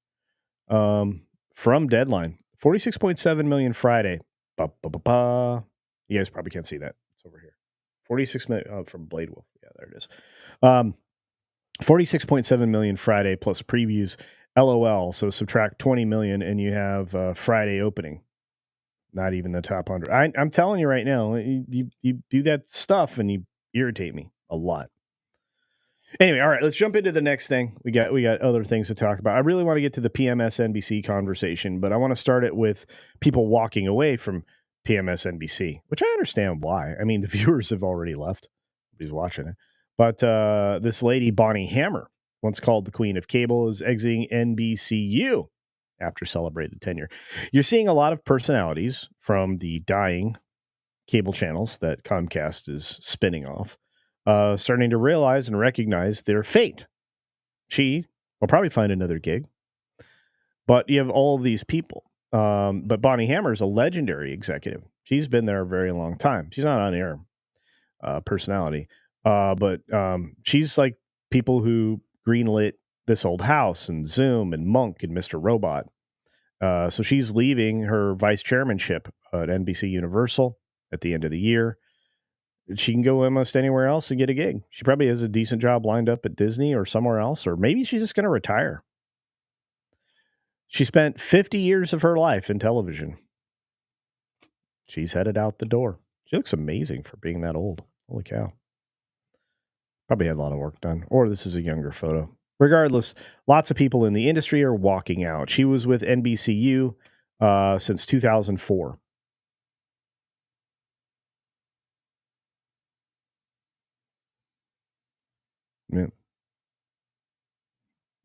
From Deadline, 46.7 million Friday. Ba-ba-ba-ba. You guys probably can't see that. It's over here. 46 million from Blade Wolf. Yeah, there it is. 46.7 million Friday plus previews. LOL. So subtract 20 million and you have Friday opening. Not even the top 100. I'm telling you right now, you do that stuff and you irritate me a lot. Anyway, all right, let's jump into the next thing. We got other things to talk about. I really want to get to the PMSNBC conversation, but I want to start it with people walking away from PMSNBC, which I understand why. I mean, the viewers have already left. Nobody's watching it. But this lady, Bonnie Hammer, once called the Queen of Cable, is exiting NBCU after celebrated tenure. You're seeing a lot of personalities from the dying cable channels that Comcast is spinning off, starting to realize and recognize their fate. She will probably find another gig, but you have all of these people. But Bonnie Hammer is a legendary executive. She's been there a very long time. She's not on air personality, but she's like people who greenlit This Old House and Zoom and Monk and Mr. Robot. So she's leaving her vice chairmanship at NBC Universal at the end of the year. She can go almost anywhere else and get a gig. She probably has a decent job lined up at Disney or somewhere else, or maybe she's just going to retire. She spent 50 years of her life in television. She's headed out the door. She looks amazing for being that old. Holy cow. Probably had a lot of work done. Or this is a younger photo. Regardless, lots of people in the industry are walking out. She was with NBCU since 2004. Yeah.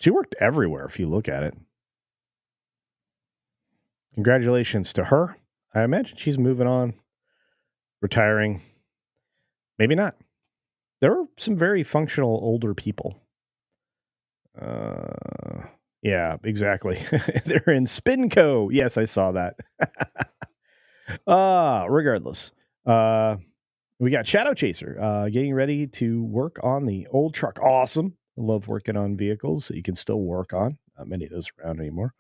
She worked everywhere if you look at it. Congratulations to her. I imagine she's moving on, retiring. Maybe not. There are some very functional older people. Yeah, exactly. They're in Spinco. Yes, I saw that. Regardless. We got Shadow Chaser getting ready to work on the old truck. Awesome. I love working on vehicles that you can still work on. Not many of those around anymore.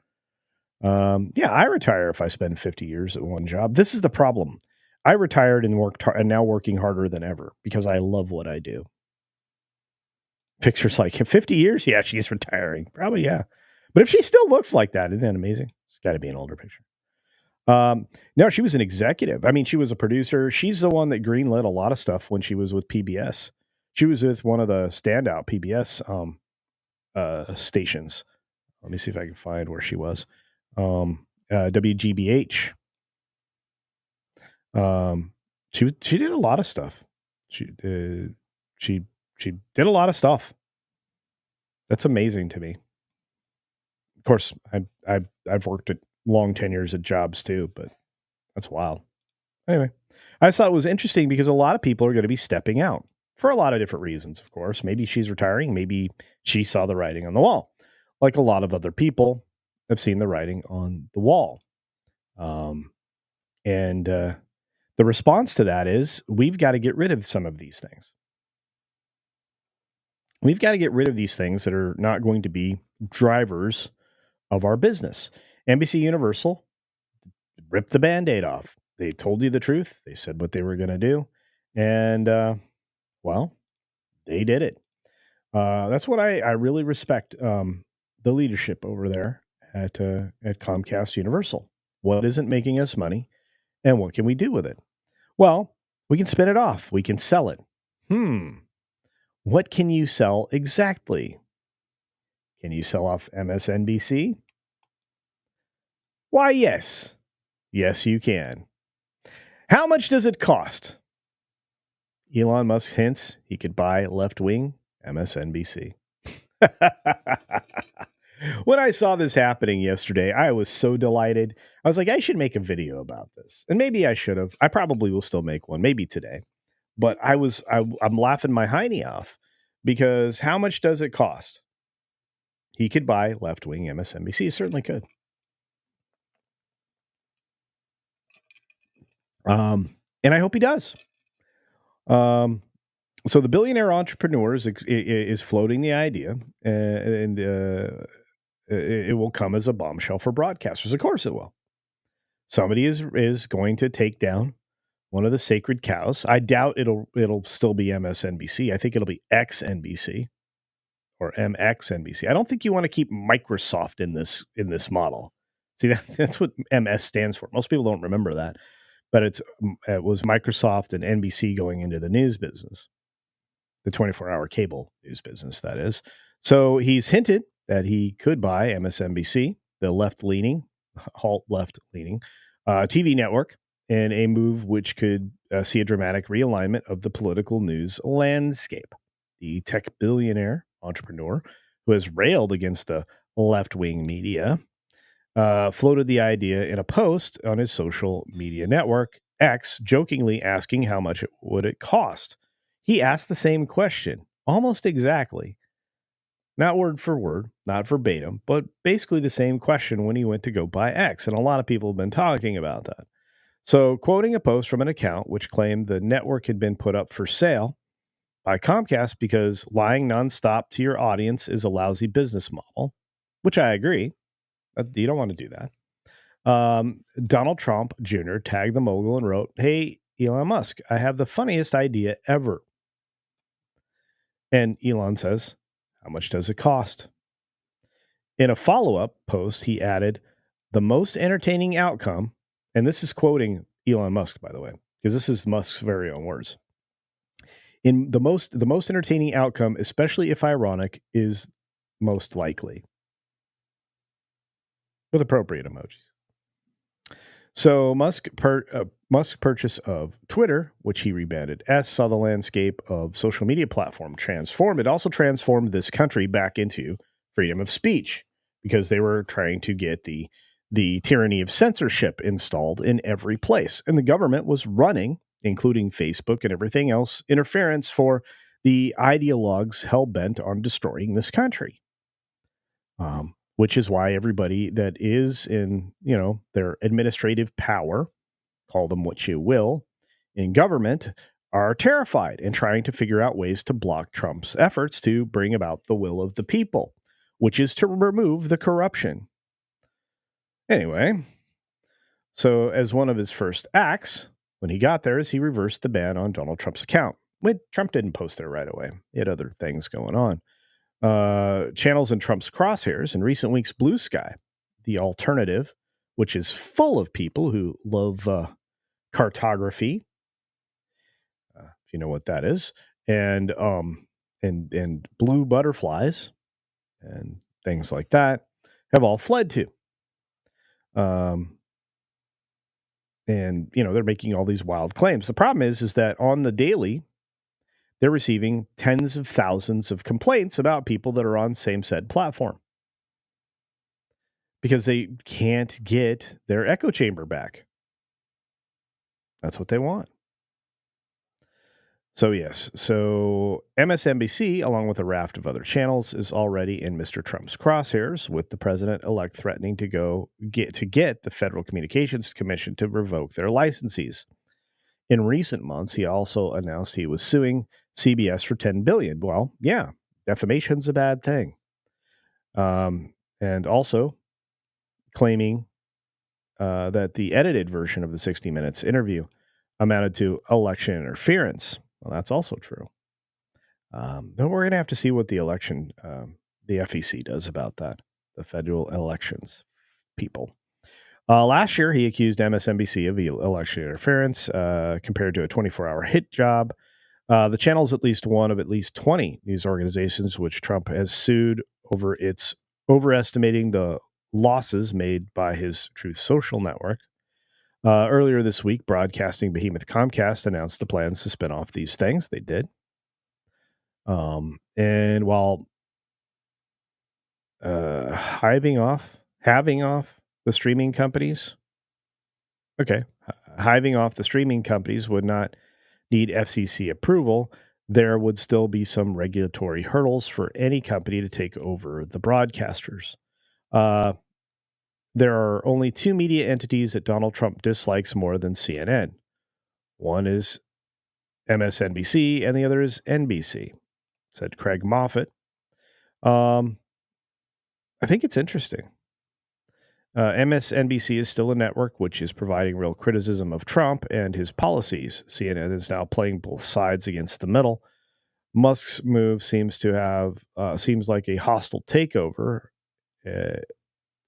Yeah, I retire if I spend 50 years at one job. This is the problem. I retired and and now working harder than ever because I love what I do. Picture's like 50 years? Yeah, she's retiring. Probably, yeah. But if she still looks like that, isn't that amazing? It's got to be an older picture. No, she was an executive. I mean, she was a producer. She's the one that greenlit a lot of stuff when she was with PBS. She was with one of the standout PBS stations. Let me see if I can find where she was. WGBH. She did a lot of stuff. She did a lot of stuff. That's amazing to me. Of course, I've worked at long tenures at jobs too, but that's wild. Anyway, I just thought it was interesting because a lot of people are going to be stepping out for a lot of different reasons, of course. Maybe she's retiring. Maybe she saw the writing on the wall. Like a lot of other people have seen the writing on the wall. And the response to that is we've got to get rid of some of these things. We've got to get rid of these things that are not going to be drivers of our business. NBC Universal ripped the Band-Aid off. They told you the truth. They said what they were going to do. And, well, they did it. That's what I really respect the leadership over there at Comcast Universal. What isn't making us money and what can we do with it? Well, we can spin it off. We can sell it. What can you sell exactly? Can you sell off MSNBC? Why, yes. Yes, you can. How much does it cost? Elon Musk hints he could buy left-wing MSNBC. When I saw this happening yesterday, I was so delighted. I was like, I should make a video about this. And maybe I should have. I probably will still make one, maybe today. But I'm laughing my hiney off because how much does it cost? He could buy left-wing MSNBC. He certainly could. And I hope he does. So the billionaire entrepreneur is floating the idea, and it will come as a bombshell for broadcasters. Of course it will. Somebody is going to take down one of the sacred cows. I doubt it'll still be MSNBC. I think it'll be XNBC or MXNBC. I don't think you want to keep Microsoft in this model. See, that's what MS stands for. Most people don't remember that, but it was Microsoft and NBC going into the news business, the 24-hour cable news business, that is. So he's hinted that he could buy MSNBC, the left-leaning TV network, in a move which could see a dramatic realignment of the political news landscape. The tech billionaire entrepreneur who has railed against the left-wing media floated the idea in a post on his social media network, X, jokingly asking how much would it cost. He asked the same question, almost exactly. Not word for word, not verbatim, but basically the same question when he went to go buy X. And a lot of people have been talking about that. So, quoting a post from an account which claimed the network had been put up for sale by Comcast because lying nonstop to your audience is a lousy business model, which I agree. You don't want to do that. Donald Trump Jr. tagged the mogul and wrote, "Hey, Elon Musk, I have the funniest idea ever." And Elon says, "How much does it cost?" In a follow-up post, he added, "The most entertaining outcome," and this is quoting Elon Musk, by the way, because this is Musk's very own words. "In the most entertaining outcome, especially if ironic, is most likely," with appropriate emojis. So Musk's purchase of Twitter, which he rebranded S, saw the landscape of social media platform transform. It also transformed this country back into freedom of speech because they were trying to get the tyranny of censorship installed in every place. And the government was running, including Facebook and everything else, interference for the ideologues hell-bent on destroying this country. Which is why everybody that is in, their administrative power, call them what you will, in government, are terrified and trying to figure out ways to block Trump's efforts to bring about the will of the people, which is to remove the corruption. Anyway, so as one of his first acts, when he got there, is he reversed the ban on Donald Trump's account. Trump didn't post there right away. He had other things going on. Channels in Trump's crosshairs in recent weeks, Blue Sky, the alternative, which is full of people who love cartography, if you know what that is, and blue butterflies and things like that, have all fled to. And they're making all these wild claims. The problem is that on the daily, they're receiving tens of thousands of complaints about people that are on same said platform because they can't get their echo chamber back. That's what they want. So yes, MSNBC, along with a raft of other channels, is already in Mr. Trump's crosshairs, with the president-elect threatening to get the Federal Communications Commission to revoke their licenses. In recent months, he also announced he was suing CBS for $10 billion. Well, yeah, defamation's a bad thing. And also claiming that the edited version of the 60 Minutes interview amounted to election interference. Well, that's also true. But we're going to have to see what the FEC does about that, the federal elections people. Last year, he accused MSNBC of election interference compared to a 24-hour hit job. The channel is at least one of at least 20 news organizations which Trump has sued over its overestimating the losses made by his Truth Social network. Earlier this week, broadcasting behemoth Comcast announced the plans to spin off these things. They did. And while having off the streaming companies, hiving off the streaming companies would not need FCC approval. There would still be some regulatory hurdles for any company to take over the broadcasters. There are only two media entities that Donald Trump dislikes more than CNN. One is MSNBC and the other is NBC, said Craig Moffett. I think it's interesting. MSNBC is still a network which is providing real criticism of Trump and his policies. CNN is now playing both sides against the middle. Musk's move seems like a hostile takeover, uh,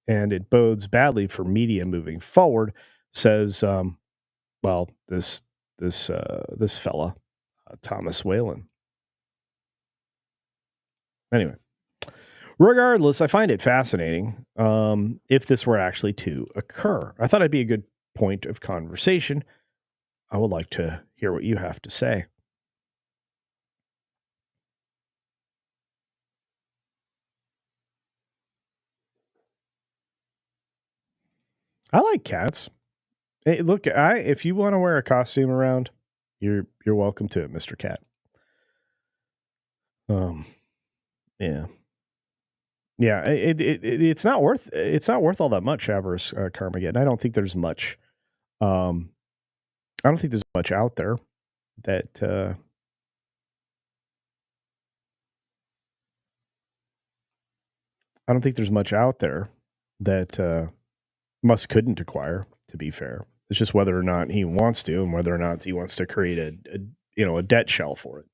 and it bodes badly for media moving forward. Says, this fella, Thomas Whalen. Anyway, regardless, I find it fascinating if this were actually to occur. I thought it'd be a good point of conversation. I would like to hear what you have to say. I like cats. Hey, look, if you want to wear a costume around, you're welcome to it, Mr. Cat. Yeah. Yeah, it's not worth all that much, Avarice Carmageddon. I don't think there's much. I don't think there's much out there that. I don't think there's much out there that Musk couldn't acquire. To be fair, it's just whether or not he wants to, and whether or not he wants to create a debt shell for it.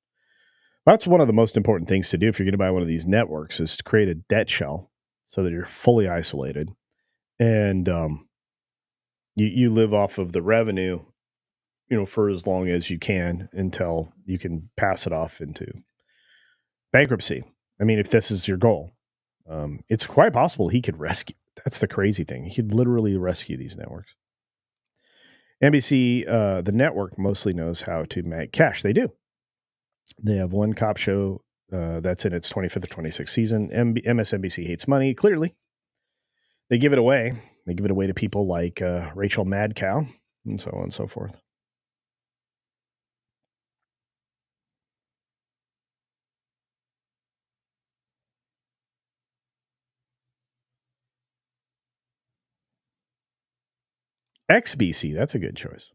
That's one of the most important things to do if you're going to buy one of these networks is to create a debt shell so that you're fully isolated and you live off of the revenue, for as long as you can until you can pass it off into bankruptcy. I mean, if this is your goal, it's quite possible he could rescue. That's the crazy thing. He could literally rescue these networks. NBC, the network, mostly knows how to make cash. They do. They have one cop show that's in its 25th or 26th season. MSNBC hates money, clearly. They give it away. They give it away to people like Rachel Madcow and so on and so forth. XBC, that's a good choice.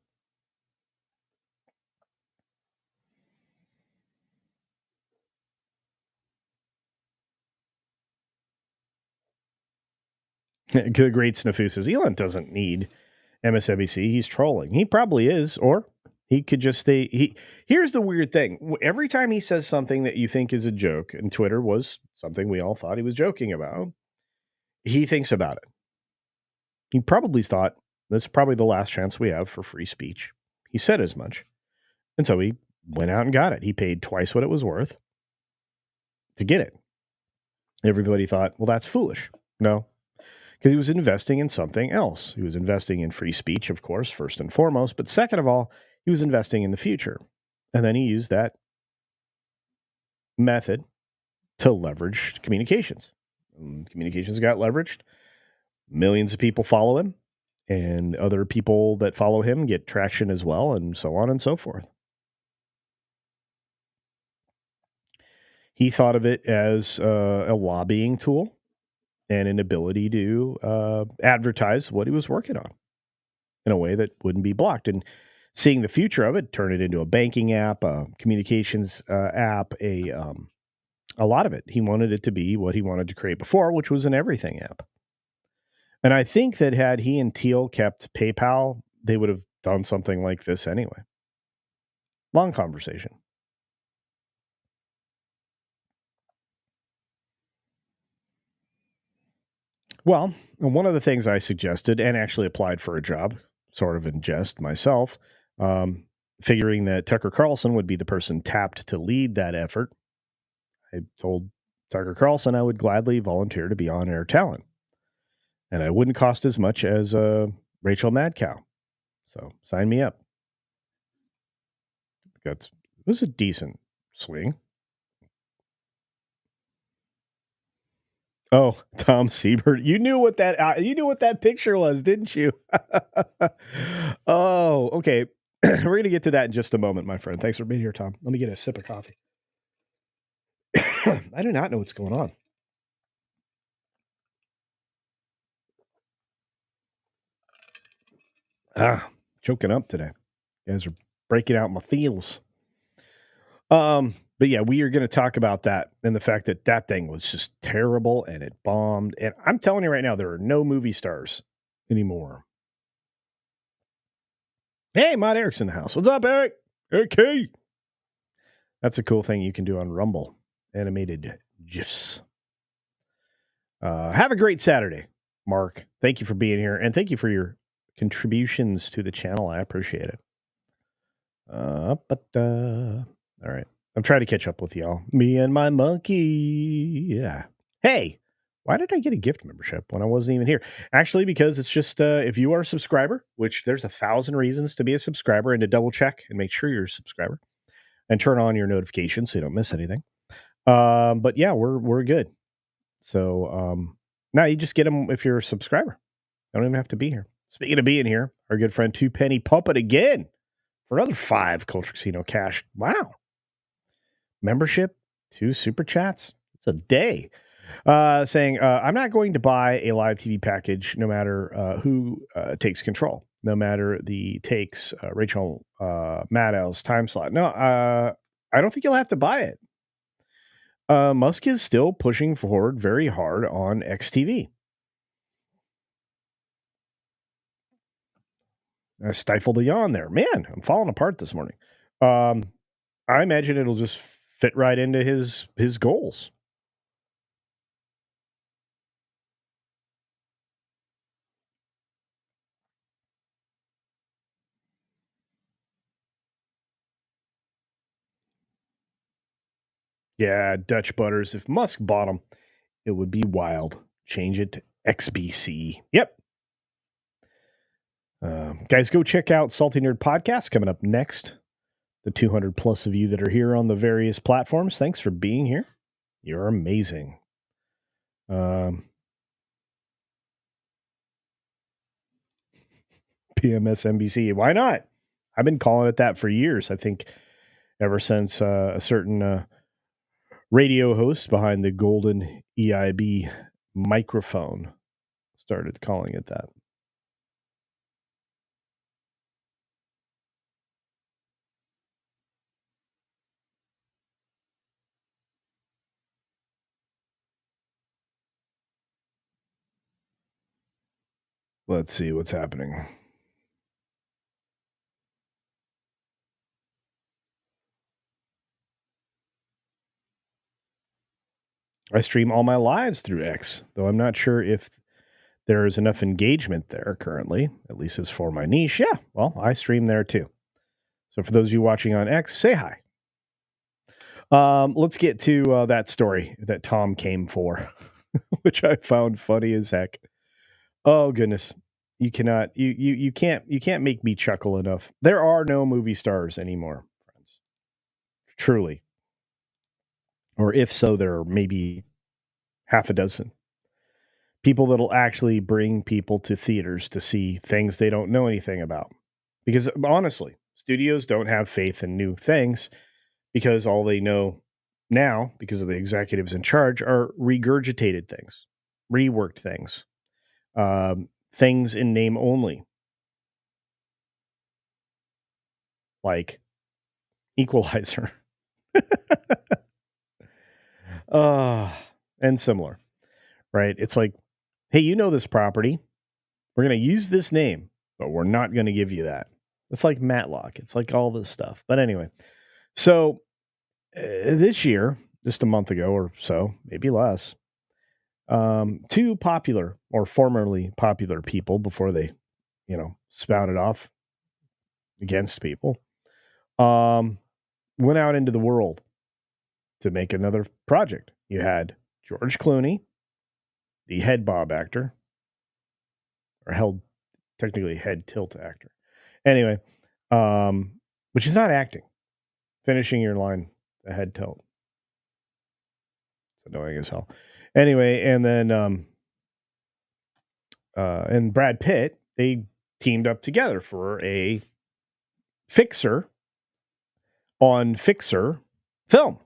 Good, great Snafu says Elon doesn't need MSNBC. He's trolling. He probably is, or he could just stay. Here's the weird thing. Every time he says something that you think is a joke, and Twitter was something we all thought he was joking about, he thinks about it. He probably thought this is probably the last chance we have for free speech. He said as much. And so he went out and got it. He paid twice what it was worth to get it. Everybody thought, well, that's foolish. No, because he was investing in something else. He was investing in free speech, of course, first and foremost. But second of all, he was investing in the future. And then he used that method to leverage communications. Communications got leveraged. Millions of people follow him. And other people that follow him get traction as well, and so on and so forth. He thought of it as a lobbying tool and an ability to advertise what he was working on in a way that wouldn't be blocked. And seeing the future of it, turn it into a banking app, a communications app, a lot of it. He wanted it to be what he wanted to create before, which was an everything app. And I think that had he and Thiel kept PayPal, they would have done something like this anyway. Long conversation. Well, one of the things I suggested and actually applied for a job, sort of in jest myself, figuring that Tucker Carlson would be the person tapped to lead that effort, I told Tucker Carlson I would gladly volunteer to be on air talent. And I wouldn't cost as much as Rachel Madcow. So sign me up. It was a decent swing. Oh, Tom Siebert. You knew what that picture was, didn't you? Oh, okay. We're going to get to that in just a moment, my friend. Thanks for being here, Tom. Let me get a sip of coffee. I do not know what's going on. Choking up today. You guys are breaking out my feels. But yeah, we are going to talk about that and the fact that that thing was just terrible and it bombed. And I'm telling you right now, there are no movie stars anymore. Hey, Matt Eric's in the house. What's up, Eric? Okay. That's a cool thing you can do on Rumble. Animated GIFs. Have a great Saturday, Mark. Thank you for being here. And thank you for your contributions to the channel. I appreciate it. All right. I'm trying to catch up with y'all. Me and my monkey. Yeah. Hey, why did I get a gift membership when I wasn't even here? Actually, because it's just if you are a subscriber, which there's 1,000 reasons to be a subscriber and to double check and make sure you're a subscriber and turn on your notifications so you don't miss anything. But yeah, we're good. So now you just get them if you're a subscriber. I don't even have to be here. Speaking of being here, our good friend Two Penny Puppet again for another 5 Culture Casino cash. Wow. Membership, 2 super chats. It's a day. Saying, I'm not going to buy a live TV package no matter who takes control, no matter the takes Rachel Maddow's time slot. No, I don't think you'll have to buy it. Musk is still pushing forward very hard on XTV. I stifled a yawn there. Man, I'm falling apart this morning. I imagine it'll just fit right into his goals. Yeah, Dutch Butters. If Musk bought them, it would be wild. Change it to XBC. Yep. Guys, go check out Salty Nerd Podcast coming up next. The 200 plus of you that are here on the various platforms, thanks for being here. You're amazing. PMSNBC. Why not? I've been calling it that for years. I think ever since a certain radio host behind the golden EIB microphone started calling it that. Let's see what's happening. I stream all my lives through X, though I'm not sure if there is enough engagement there currently, at least as for my niche. Yeah, well, I stream there too. So for those of you watching on X, say hi. Let's get to that story that Tom came for, which I found funny as heck. Oh goodness, you cannot, you can't make me chuckle enough. There are no movie stars anymore, friends. Truly, or if so, there are maybe half a dozen people that'll actually bring people to theaters to see things they don't know anything about. Because honestly, studios don't have faith in new things because all they know now, because of the executives in charge, are regurgitated things, reworked things, things in name only, like Equalizer, and similar, right? It's like, hey, you know this property. We're going to use this name, but we're not going to give you that. It's like Matlock. It's like all this stuff. But anyway, so this year, just a month ago or so, maybe less, 2 popular or formerly popular people before they, spouted off against people, went out into the world to make another project. You had George Clooney, the head bob actor, or technically head tilt actor. Anyway, which is not acting. Finishing your line, the head tilt. It's annoying as hell. Anyway, and then and Brad Pitt, they teamed up together for a Fixer on Fixer film.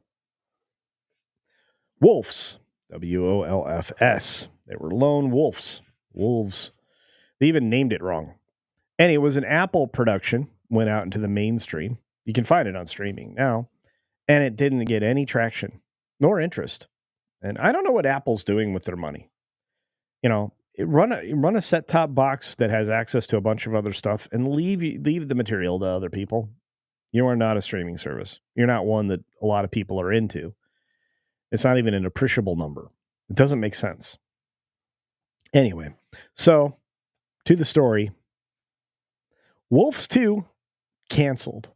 Wolves, WOLFS. They were lone wolves. Wolves. They even named it wrong. And it was an Apple production, went out into the mainstream. You can find it on streaming now. and it didn't get any traction nor interest. And I don't know what Apple's doing with their money. Run a set-top box that has access to a bunch of other stuff and leave the material to other people. You are not a streaming service. You're not one that a lot of people are into. It's not even an appreciable number. It doesn't make sense. Anyway, so to the story. Wolves 2 canceled.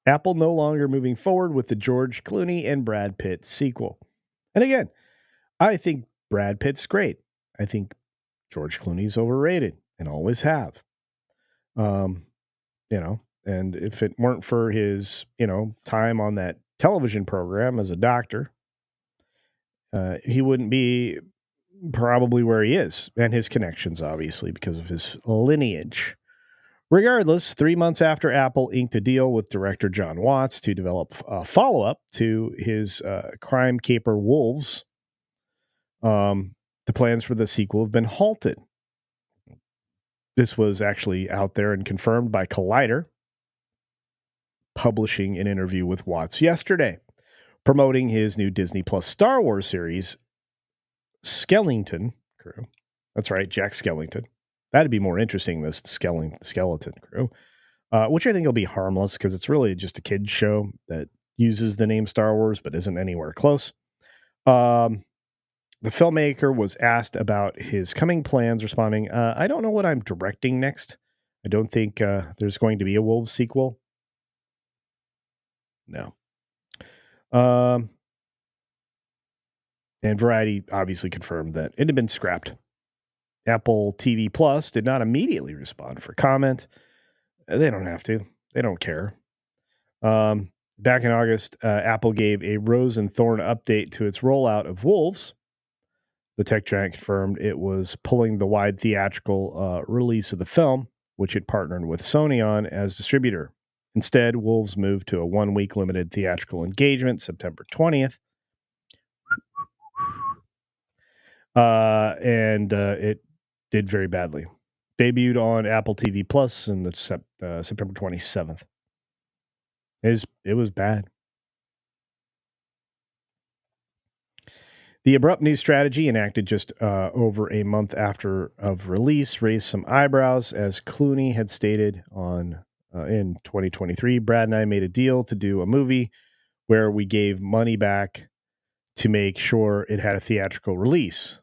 Apple no longer moving forward with the George Clooney and Brad Pitt sequel. And again, I think Brad Pitt's great. I think George Clooney's overrated and always have. And if it weren't for his, time on that television program as a doctor, he wouldn't be probably where he is, and his connections, obviously, because of his lineage. Regardless, 3 months after Apple inked a deal with director John Watts to develop a follow-up to his crime caper Wolves, the plans for the sequel have been halted. This was actually out there and confirmed by Collider, publishing an interview with Watts yesterday, promoting his new Disney Plus Star Wars series, Skellington Crew. That's right, Jack Skellington. That'd be more interesting, this Skeleton Crew, which I think will be harmless because it's really just a kid's show that uses the name Star Wars but isn't anywhere close. The filmmaker was asked about his coming plans, responding, I don't know what I'm directing next. I don't think there's going to be a Wolves sequel. No. And Variety obviously confirmed that it had been scrapped. Apple TV Plus did not immediately respond for comment. They don't have to. They don't care. Back in August, Apple gave a rose and thorn update to its rollout of Wolves. The tech giant confirmed it was pulling the wide theatrical release of the film, which it partnered with Sony on as distributor. Instead, Wolves moved to a 1-week limited theatrical engagement, September 20th. And it did very badly. Debuted on Apple TV Plus on the September 27th. It was bad. The abrupt new strategy, enacted just over a month after of release, raised some eyebrows, as Clooney had stated in 2023. Brad and I made a deal to do a movie where we gave money back to make sure it had a theatrical release.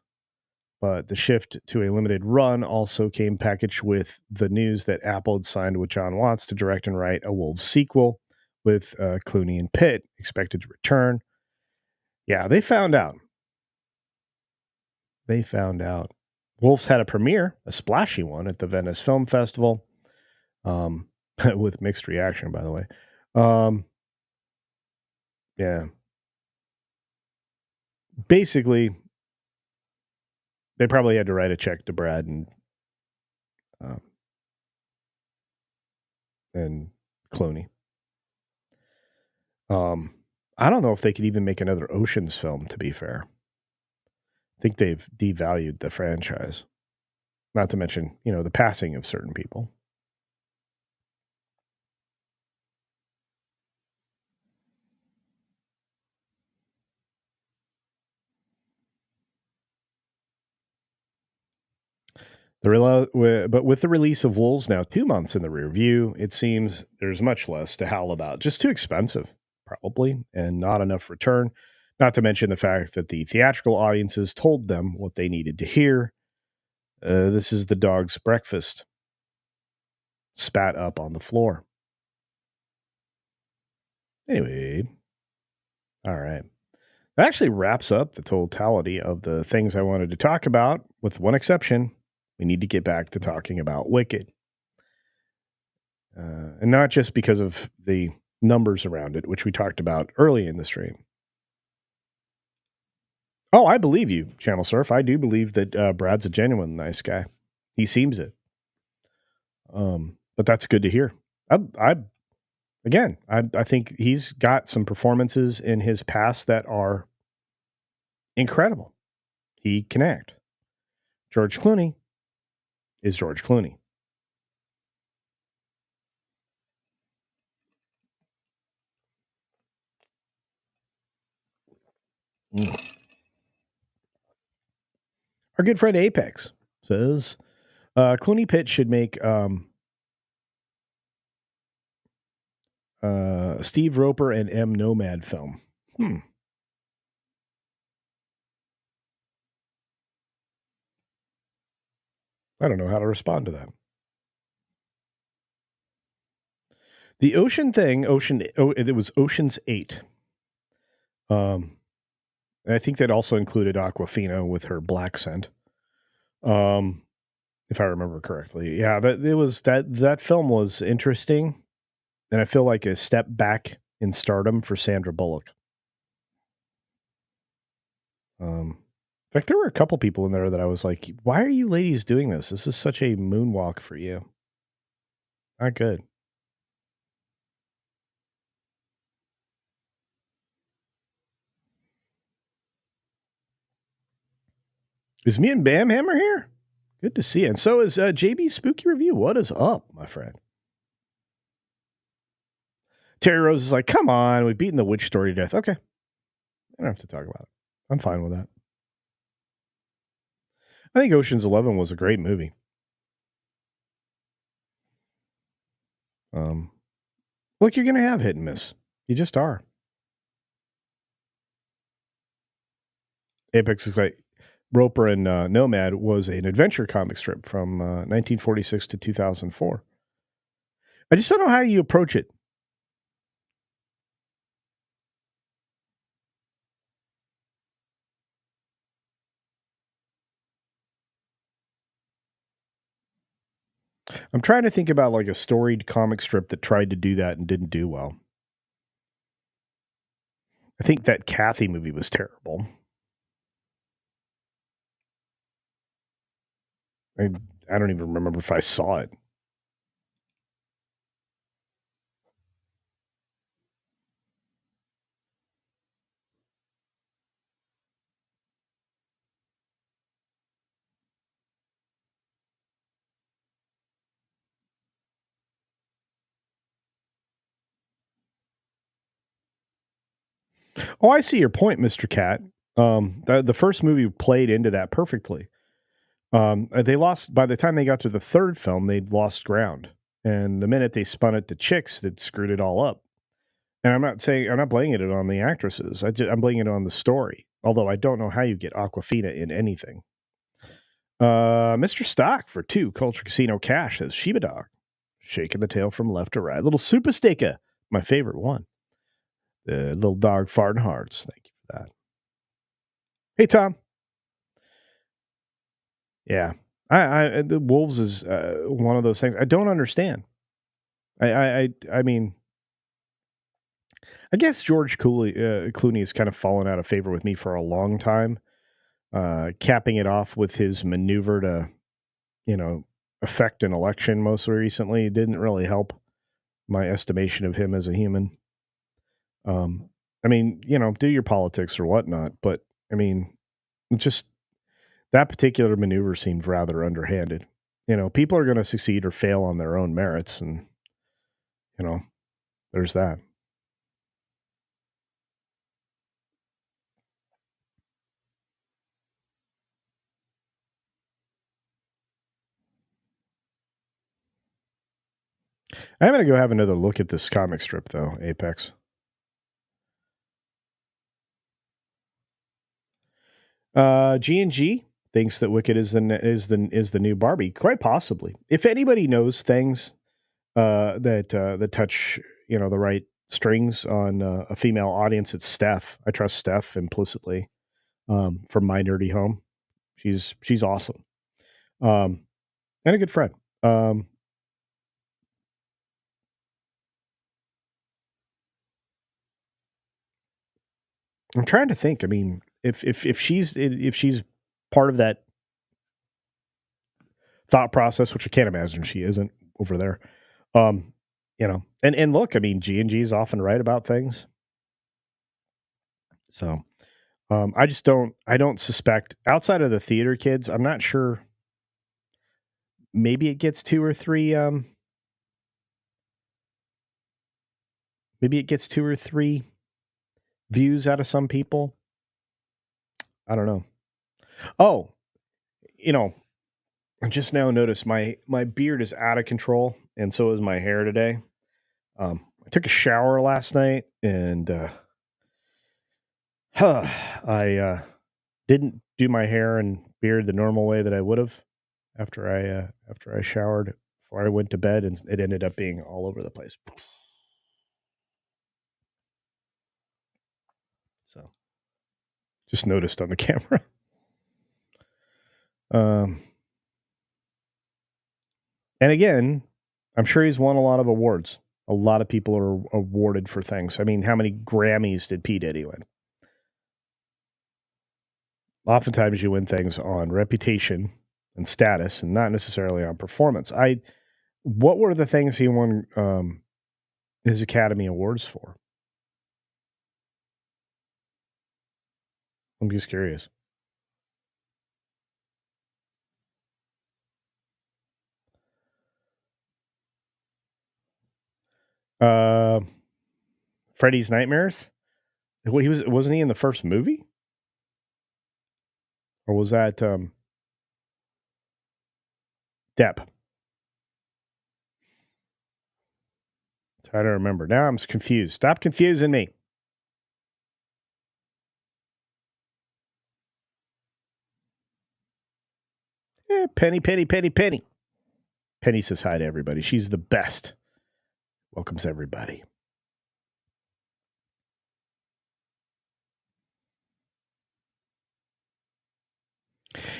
But the shift to a limited run also came packaged with the news that Apple had signed with John Watts to direct and write a Wolves sequel with Clooney and Pitt expected to return. Yeah, they found out. Wolves had a premiere, a splashy one, at the Venice Film Festival, with mixed reaction, by the way. Yeah. Basically, they probably had to write a check to Brad and Clooney. I don't know if they could even make another Ocean's film, to be fair. I think they've devalued the franchise. Not to mention, the passing of certain people. But with the release of Wolves now 2 months in the rear view, it seems there's much less to howl about. Just too expensive, probably, and not enough return. Not to mention the fact that the theatrical audiences told them what they needed to hear. This is the dog's breakfast. Spat up on the floor. Anyway, all right. That actually wraps up the totality of the things I wanted to talk about, with one exception. We need to get back to talking about Wicked. And not just because of the numbers around it, which we talked about early in the stream. Oh, I believe you, Channel Surf. I do believe that Brad's a genuine nice guy. He seems it. But that's good to hear. I think he's got some performances in his past that are incredible. He can act. George Clooney is George Clooney. Our good friend Apex says Clooney Pitt should make Steve Roper and M Nomad film. I don't know how to respond to that. The ocean thing, it was Ocean's 8. I think that also included Aquafina with her black scent. If I remember correctly. Yeah, that film was interesting, and I feel like a step back in stardom for Sandra Bullock. In fact, there were a couple people in there that I was like, why are you ladies doing this? This is such a moonwalk for you. Not good. Is me and Bam Hammer here? Good to see you. And so is JB Spooky Review. What is up, my friend? Terry Rose is like, come on, we've beaten the witch story to death. Okay. I don't have to talk about it. I'm fine with that. I think Ocean's 11 was a great movie. Look, you're going to have hit and miss. You just are. Apex is like, Roper and Nomad was an adventure comic strip from 1946 to 2004. I just don't know how you approach it. I'm trying to think about like a storied comic strip that tried to do that and didn't do well. I think that Kathy movie was terrible. I don't even remember if I saw it. Oh, I see your point, Mr. Cat. The first movie played into that perfectly. They lost by the time they got to the third film, they'd lost ground, and the minute they spun it to chicks, it screwed it all up. And I'm not blaming it on the actresses. I'm blaming it on the story. Although I don't know how you get Aquafina in anything. Mr. Stock for 2 Culture Casino Cash says Shiba Dog, shaking the tail from left to right. Little Super Sticker, my favorite one. The little dog farting hearts. Thank you for that. Hey, Tom. Yeah, the Wolves is one of those things I don't understand. I mean, I guess George Clooney has kind of fallen out of favor with me for a long time, capping it off with his maneuver to, affect an election most recently. It didn't really help my estimation of him as a human. I mean, do your politics or whatnot, but I mean, just that particular maneuver seemed rather underhanded. People are going to succeed or fail on their own merits, and there's that. I'm going to go have another look at this comic strip, though, Apex. G&G thinks that Wicked is the new Barbie. Quite possibly. If anybody knows things that touch the right strings on a female audience, it's Steph. I trust Steph implicitly from My Nerdy Home. She's awesome, and a good friend. I'm trying to think. I mean, if she's part of that thought process, which I can't imagine she isn't over there. And look, I mean, G&G is often right about things. So, I don't suspect outside of the theater kids. I'm not sure. Maybe it gets 2 or 3. Maybe it gets 2 or 3 views out of some people. I don't know. Oh, you know, I just now noticed my beard is out of control, and so is my hair today. I took a shower last night, and I didn't do my hair and beard the normal way that I would have after I showered before I went to bed, and it ended up being all over the place. So just noticed on the camera. And again, I'm sure he's won a lot of awards. A lot of people are awarded for things. I mean, how many Grammys did P. Diddy win? Oftentimes you win things on reputation and status and not necessarily on performance. What were the things he won his Academy Awards for? I'm just curious. Freddy's Nightmares? Well, wasn't he in the first movie? Or was that Depp? I don't remember. Now I'm confused. Stop confusing me. Penny. Penny says hi to everybody. She's the best. Welcomes everybody.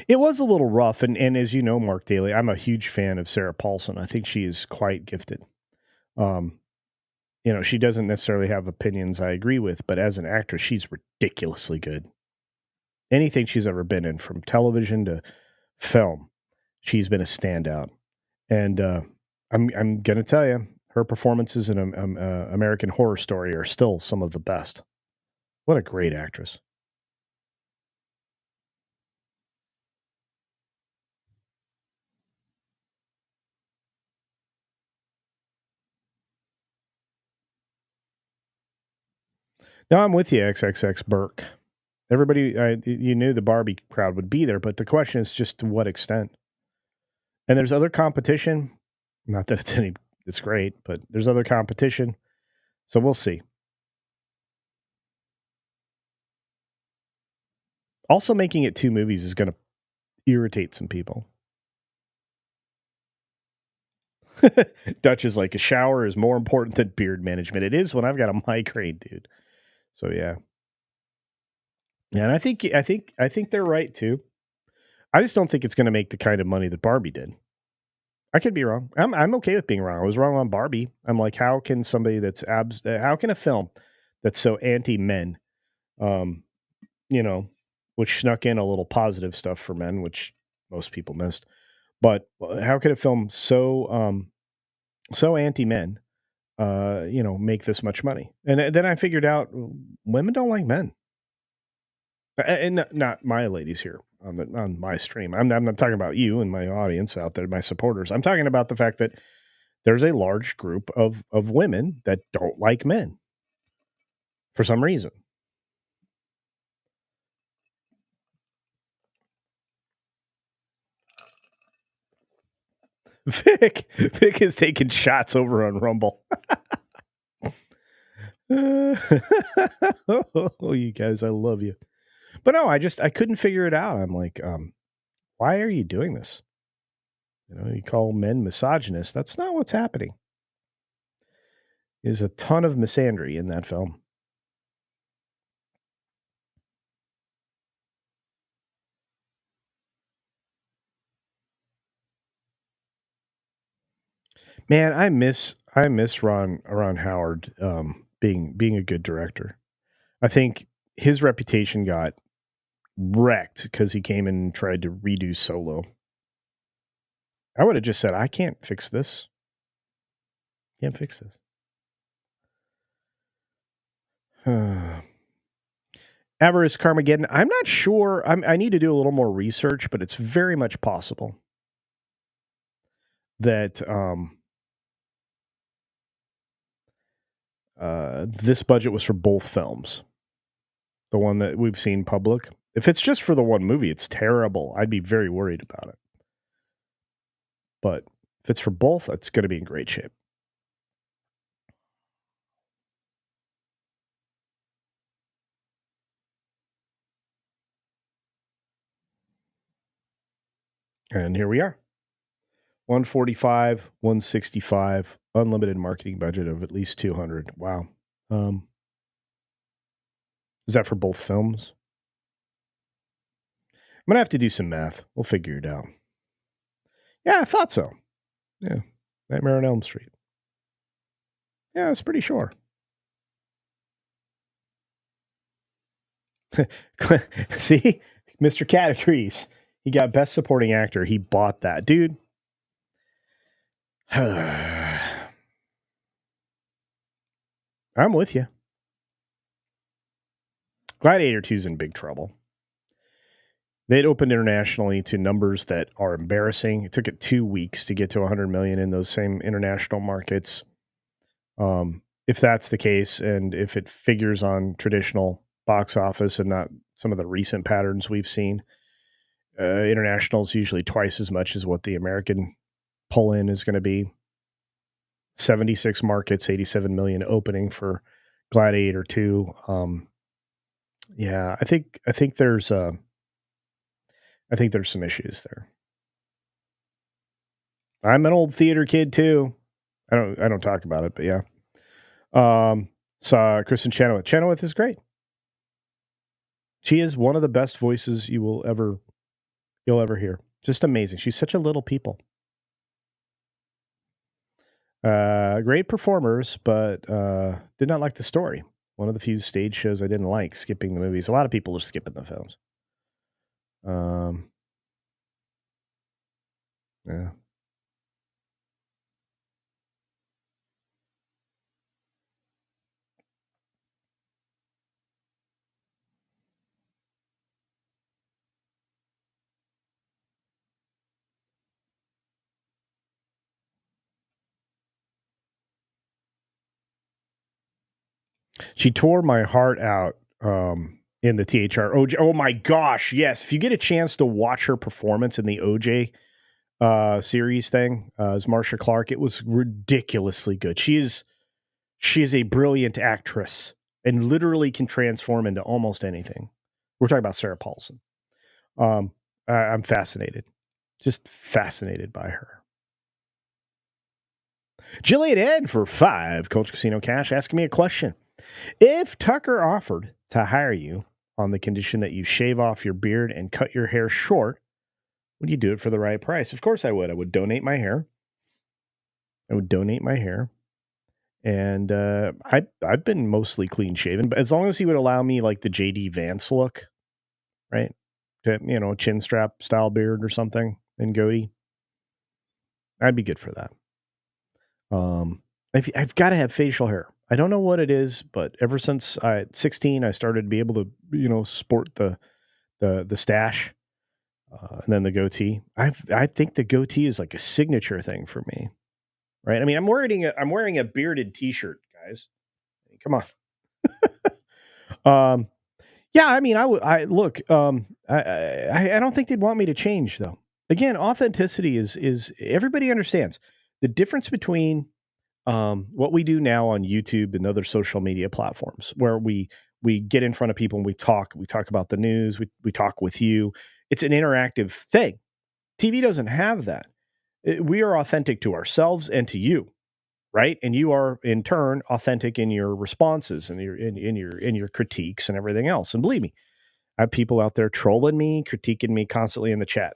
It was a little rough, and as you know, Mark Daly, I'm a huge fan of Sarah Paulson. I think she is quite gifted. She doesn't necessarily have opinions I agree with, but as an actress, she's ridiculously good. Anything she's ever been in, from television to film, she's been a standout. And I'm gonna tell you, her performances in American Horror Story are still some of the best. What a great actress! No, I'm with you, XXX Burke. Everybody, you knew the Barbie crowd would be there, but the question is just to what extent. And there's other competition. Not that it's great, but there's other competition. So we'll see. Also, making it 2 movies is going to irritate some people. Dutch is like, a shower is more important than beard management. It is when I've got a migraine, dude. So yeah. Yeah, and I think they're right too. I just don't think it's going to make the kind of money that Barbie did. I could be wrong. I'm okay with being wrong. I was wrong on Barbie. I'm like, how can somebody how can a film that's so anti-men, um, which snuck in a little positive stuff for men, which most people missed, but how could a film so anti-men, make this much money? And then I figured out women don't like men. And not my ladies here on my stream. I'm not talking about you and my audience out there, my supporters. I'm talking about the fact that there's a large group of women that don't like men for some reason. Vic is taking shots over on Rumble. Oh, you guys, I love you. But no, I couldn't figure it out. I'm like, why are you doing this? You call men misogynist. That's not what's happening. There's a ton of misandry in that film. Man, I miss Ron Howard being a good director. I think his reputation got wrecked because he came in and tried to redo Solo. I would have just said, I can't fix this. Can't fix this. Avarice Carmageddon. I'm not sure. I need to do a little more research, but it's very much possible that this budget was for both films. The one that we've seen public, If it's just for the one movie, it's terrible. I'd be very worried about it. But if it's for both, it's going to be in great shape. And here we are. 145, 165, unlimited marketing budget of at least 200. Wow. Is that for both films? I'm going to have to do some math. We'll figure it out. Yeah, I thought so. Yeah. Nightmare on Elm Street. Yeah, I was pretty sure. See? Mr. Cat agrees. He got Best Supporting Actor. He bought that. Dude. I'm with you. Gladiator 2's in big trouble. They'd opened internationally to numbers that are embarrassing. It took it 2 weeks to get to 100 million in those same international markets. If that's the case, and if it figures on traditional box office and not some of the recent patterns we've seen, international is usually twice as much as what the American pull-in is going to be. 76 markets, 87 million opening for Gladiator 2. Yeah, I think there's some issues there. I'm an old theater kid too. I don't talk about it, but yeah. Saw Kristen Chenoweth. Chenoweth is great. She is one of the best voices you'll ever hear. Just amazing. She's such a little people. Great performers, but did not like the story. One of the few stage shows I didn't like, skipping the movies. A lot of people are skipping the films. Yeah. She tore my heart out in the THR OJ. Oh my gosh, yes. If you get a chance to watch her performance in the OJ series thing as Marcia Clark, it was ridiculously good. She is a brilliant actress and literally can transform into almost anything. We're talking about Sarah Paulson. I'm fascinated. Just fascinated by her. Jillian Ed for 5 Culture Casino Cash asking me a question. If Tucker offered to hire you on the condition that you shave off your beard and cut your hair short, would you do it for the right price? Of course I would. I would donate my hair. And I've been mostly clean shaven, but as long as he would allow me like the JD Vance look, right? To, chin strap style beard or something and goatee, I'd be good for that. I've got to have facial hair. I don't know what it is, but ever since 16, I started to be able to, sport the stash and then the goatee. I think the goatee is like a signature thing for me, right? I mean, I'm wearing a bearded T-shirt, guys. Come on. Yeah, I mean, I look. I don't think they'd want me to change though. Again, authenticity is everybody understands the difference between what we do now on YouTube and other social media platforms, where we get in front of people and we talk about the news, we talk with you. It's an interactive thing. TV doesn't have that. We are authentic to ourselves and to you, right? And you are in turn authentic in your responses and in your critiques and everything else. And believe me, I have people out there trolling me, critiquing me constantly in the chat.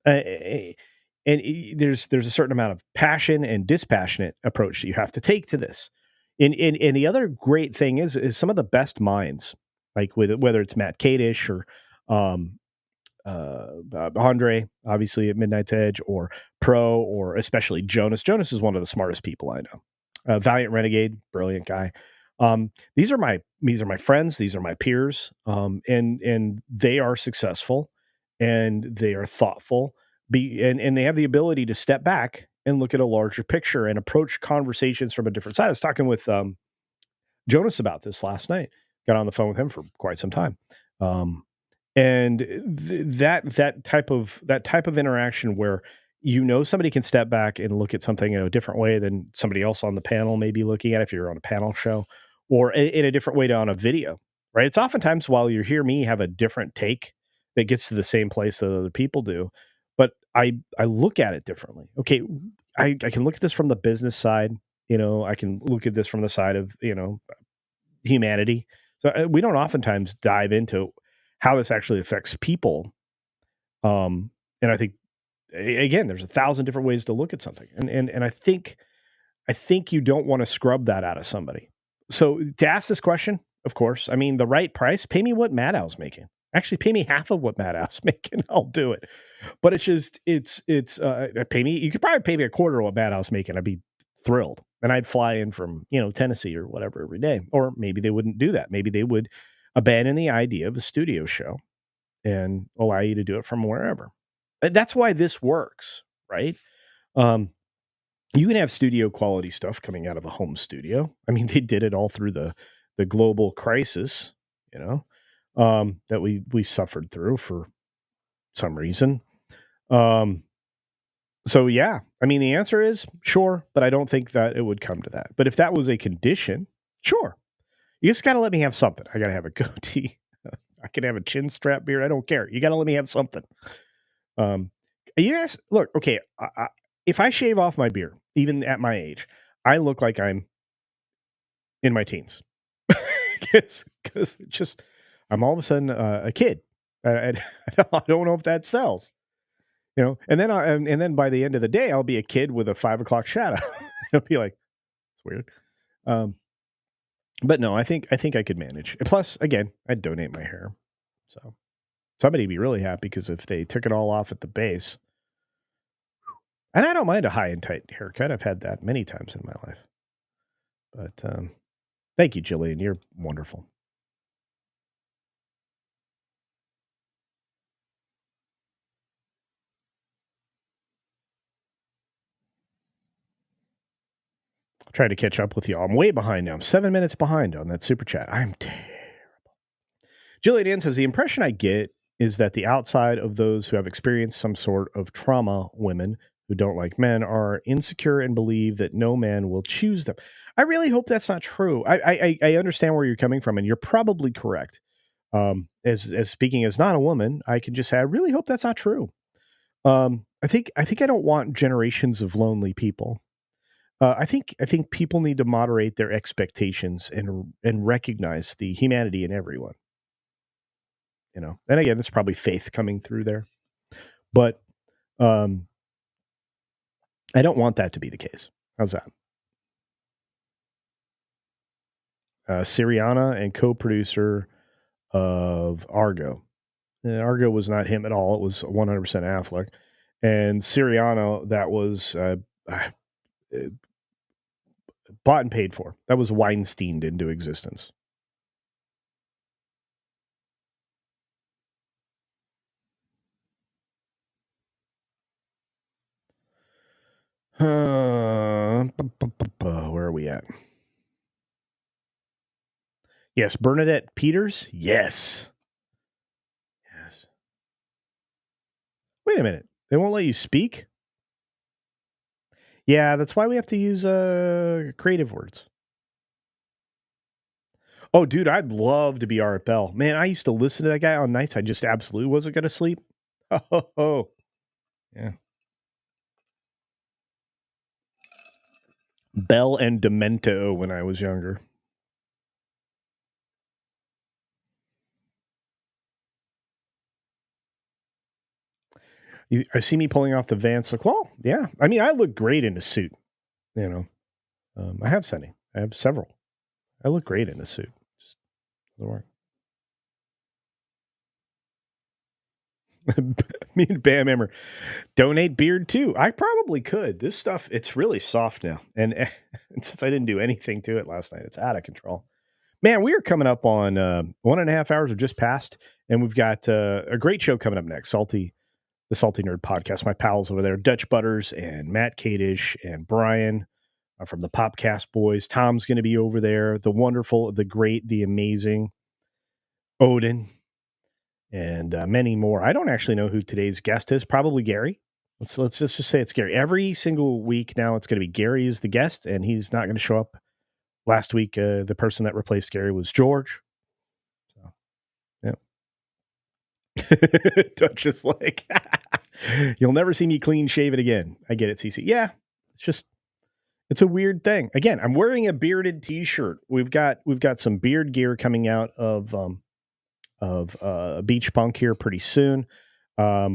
And there's a certain amount of passion and dispassionate approach that you have to take to this. And the other great thing is some of the best minds, like whether it's Matt Kadish or Andre, obviously at Midnight's Edge, or Pro, or especially Jonas. Jonas is one of the smartest people I know. Valiant Renegade, brilliant guy. These are my friends. These are my peers, and they are successful, and they are thoughtful. And they have the ability to step back and look at a larger picture and approach conversations from a different side. I was talking with Jonas about this last night. Got on the phone with him for quite some time. And that type of interaction where somebody can step back and look at something in a different way than somebody else on the panel may be looking at if you're on a panel show, or in a different way on a video, right? It's oftentimes while you hear me have a different take that gets to the same place that other people do, but I look at it differently. Okay, I can look at this from the business side. I can look at this from the side of humanity. So we don't oftentimes dive into how this actually affects people. And I think again, there's 1,000 different ways to look at something, and I think you don't want to scrub that out of somebody. So to ask this question, of course, I mean the right price. Pay me what Maddow's making. Actually, pay me half of what Maddow's making. I'll do it. But it's just pay me. You could probably pay me a quarter of what Maddow's making. I'd be thrilled, and I'd fly in from Tennessee or whatever every day. Or maybe they wouldn't do that. Maybe they would abandon the idea of a studio show and allow you to do it from wherever. And that's why this works, right? You can have studio quality stuff coming out of a home studio. I mean, they did it all through the global crisis, that we suffered through for some reason. So yeah, I mean, the answer is sure, but I don't think that it would come to that. But if that was a condition, sure. You just got to let me have something. I got to have a goatee. I can have a chin strap beard. I don't care. You got to let me have something. You guys, look, okay, if I shave off my beard, even at my age, I look like I'm in my teens. Because just, I'm all of a sudden a kid. I don't know if that sells. And then by the end of the day, I'll be a kid with a 5 o'clock shadow. It'll be like, it's weird. But no, I think I could manage. Plus, again, I'd donate my hair. So somebody would be really happy because if they took it all off at the base, and I don't mind a high and tight haircut. I've had that many times in my life. But thank you, Jillian. You're wonderful. Trying to catch up with you. I'm way behind now. I'm 7 minutes behind on that super chat. I'm terrible. Jillian Ann says, the impression I get is that the outside of those who have experienced some sort of trauma, women who don't like men, are insecure and believe that no man will choose them. I really hope that's not true. I understand where you're coming from, and you're probably correct. As speaking as not a woman, I can just say I really hope that's not true. I think I don't want generations of lonely people. I think people need to moderate their expectations and recognize the humanity in everyone. And again, it's probably faith coming through there, but I don't want that to be the case. How's that? Siriana and co-producer of Argo. Argo was not him at all. It was 100% Affleck. And Siriana, that was bought and paid for. That was Weinsteined into existence. Where are we at? Yes, Bernadette Peters. Yes. Wait a minute. They won't let you speak? Yeah, that's why we have to use creative words. Oh, dude, I'd love to be Art Bell. Man, I used to listen to that guy on nights I just absolutely wasn't going to sleep. Oh, yeah. Bell and Demento when I was younger. I see me pulling off the Vans. Like, well, yeah. I mean, I look great in a suit. I have Sunny. I have several. I look great in a suit. Just doesn't work. Me and Bam Emmer donate beard too. I probably could. This stuff, it's really soft now. And since I didn't do anything to it last night, it's out of control. Man, we are coming up on 1.5 hours have just passed, and we've got a great show coming up next. The Salty Nerd Podcast. My pals over there, Dutch Butters and Matt Kadish and Brian from the Popcast Boys. Tom's going to be over there. The wonderful, the great, the amazing Odin. and many more. I don't actually know who today's guest is. Probably Gary. Let's just say it's Gary. Every single week now, it's going to be Gary is the guest, and he's not going to show up. Last week, the person that replaced Gary was George. So, yeah. Dutch is like, you'll never see me clean shaven again. I get it, CC. Yeah, it's a weird thing. Again, I'm wearing a bearded T-shirt. We've got some beard gear coming out of Beach Punk here pretty soon. A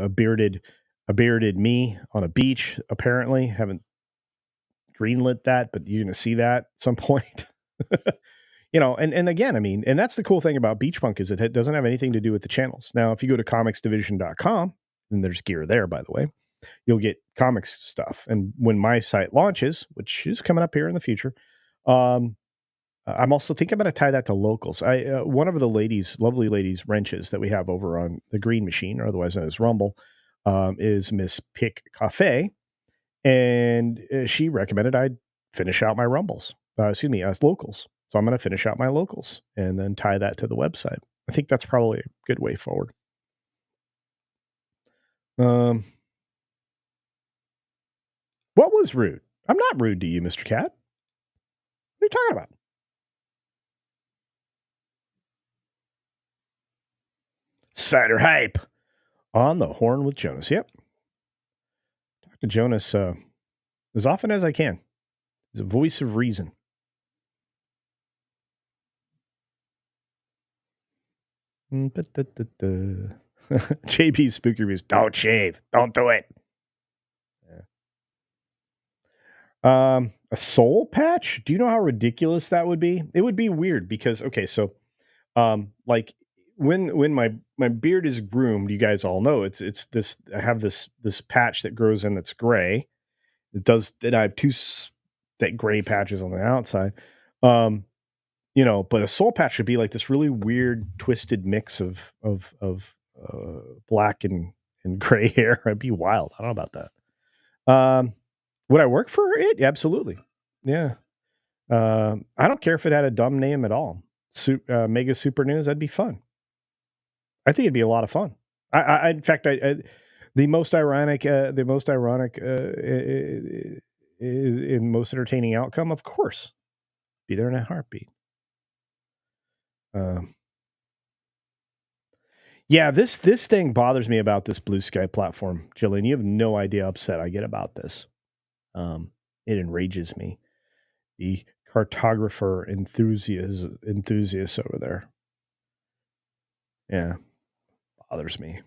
bearded me on a beach. Apparently, haven't greenlit that, but you're going to see that at some point. And again, I mean, and that's the cool thing about Beach Punk is it doesn't have anything to do with the channels. Now, if you go to comicsdivision.com, and there's gear there, by the way, you'll get comics stuff. And when my site launches, which is coming up here in the future, I'm also thinking about to tie that to locals. One of the lovely ladies wrenches that we have over on the Green Machine, or otherwise known as Rumble, is Miss Pick Cafe. And she recommended I finish out my Rumbles. Locals. So I'm going to finish out my locals and then tie that to the website. I think that's probably a good way forward. What was rude? I'm not rude to you, Mr. Cat. What are you talking about? Cider Hype on the horn with Jonas. Yep. Talk to Jonas as often as I can. He's a voice of reason. JB Spooky Reviews. Don't shave. Don't do it. Yeah. A soul patch? Do you know how ridiculous that would be? It would be weird because, okay, so like when my beard is groomed, you guys all know it's this. I have this patch that grows in that's gray. I have two that gray patches on the outside. But a soul patch should be like this really weird, twisted mix of black and gray hair. It'd be wild. I don't know about that. Would I work for it? Absolutely. Yeah. I don't care if it had a dumb name at all. Mega Super News. That'd be fun. I think it'd be a lot of fun. In fact, the most ironic and most entertaining outcome, of course, be there in a heartbeat. Yeah, this thing bothers me about this Blue Sky platform, Jillian. You have no idea how upset I get about this. It enrages me. The cartographer enthusiast over there. Yeah, bothers me. At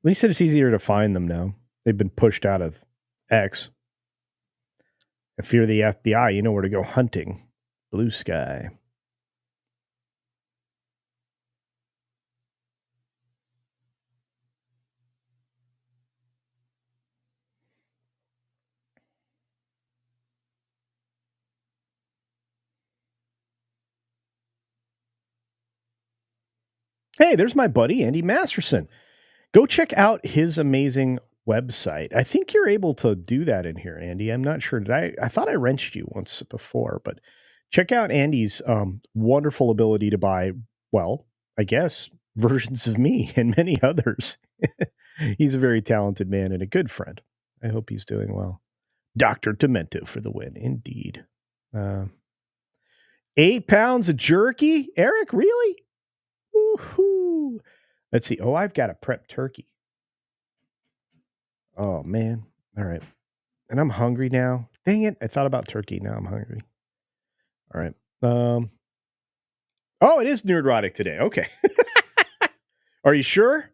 least it's easier to find them now. They've been pushed out of X. If you're the FBI, you know where to go hunting. Blue Sky. Hey, there's my buddy, Andy Masterson. Go check out his amazing website. I think you're able to do that in here, Andy. I'm not sure. I thought I wrenched you once before, but check out Andy's wonderful ability to buy, well, I guess, versions of me and many others. He's a very talented man and a good friend. I hope he's doing well. Dr. Demento for the win, indeed. 8 pounds of jerky? Eric, really? Woohoo! Let's see. Oh, I've got a prep turkey. Oh, man. All right. And I'm hungry now. Dang it. I thought about turkey. Now I'm hungry. All right. Oh, it is Nerdrotic today. Okay. Are you sure?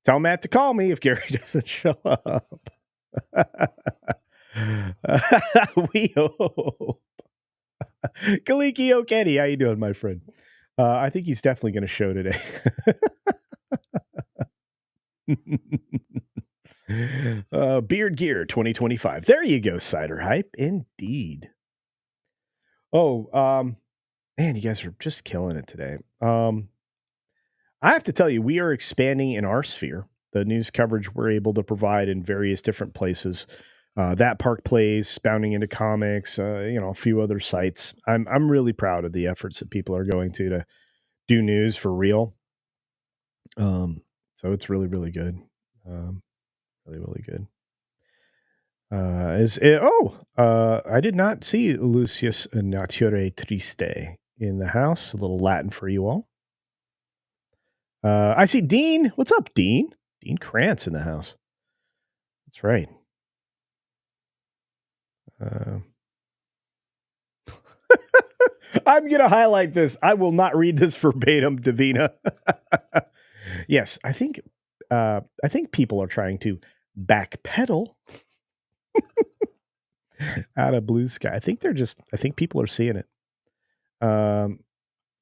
Tell Matt to call me if Gary doesn't show up. We hope. Kaliki Okedi, how you doing, my friend? I think he's definitely going to show today. Beard Gear 2025. There you go, Cider Hype. Indeed. Oh, man, you guys are just killing it today. I have to tell you, we are expanding in our sphere. The news coverage we're able to provide in various different places That Park Place, bounding into comics, a few other sites. I'm really proud of the efforts that people are going to do news for real. So it's really, really good. Really, really good. I did not see Lucius Nature Triste in the house. A little Latin for you all. I see Dean. What's up, Dean? Dean Krantz in the house. That's right. I'm going to highlight this. I will not read this verbatim, Davina. Yes, I think people are trying to backpedal out of blue sky. I think people are seeing it.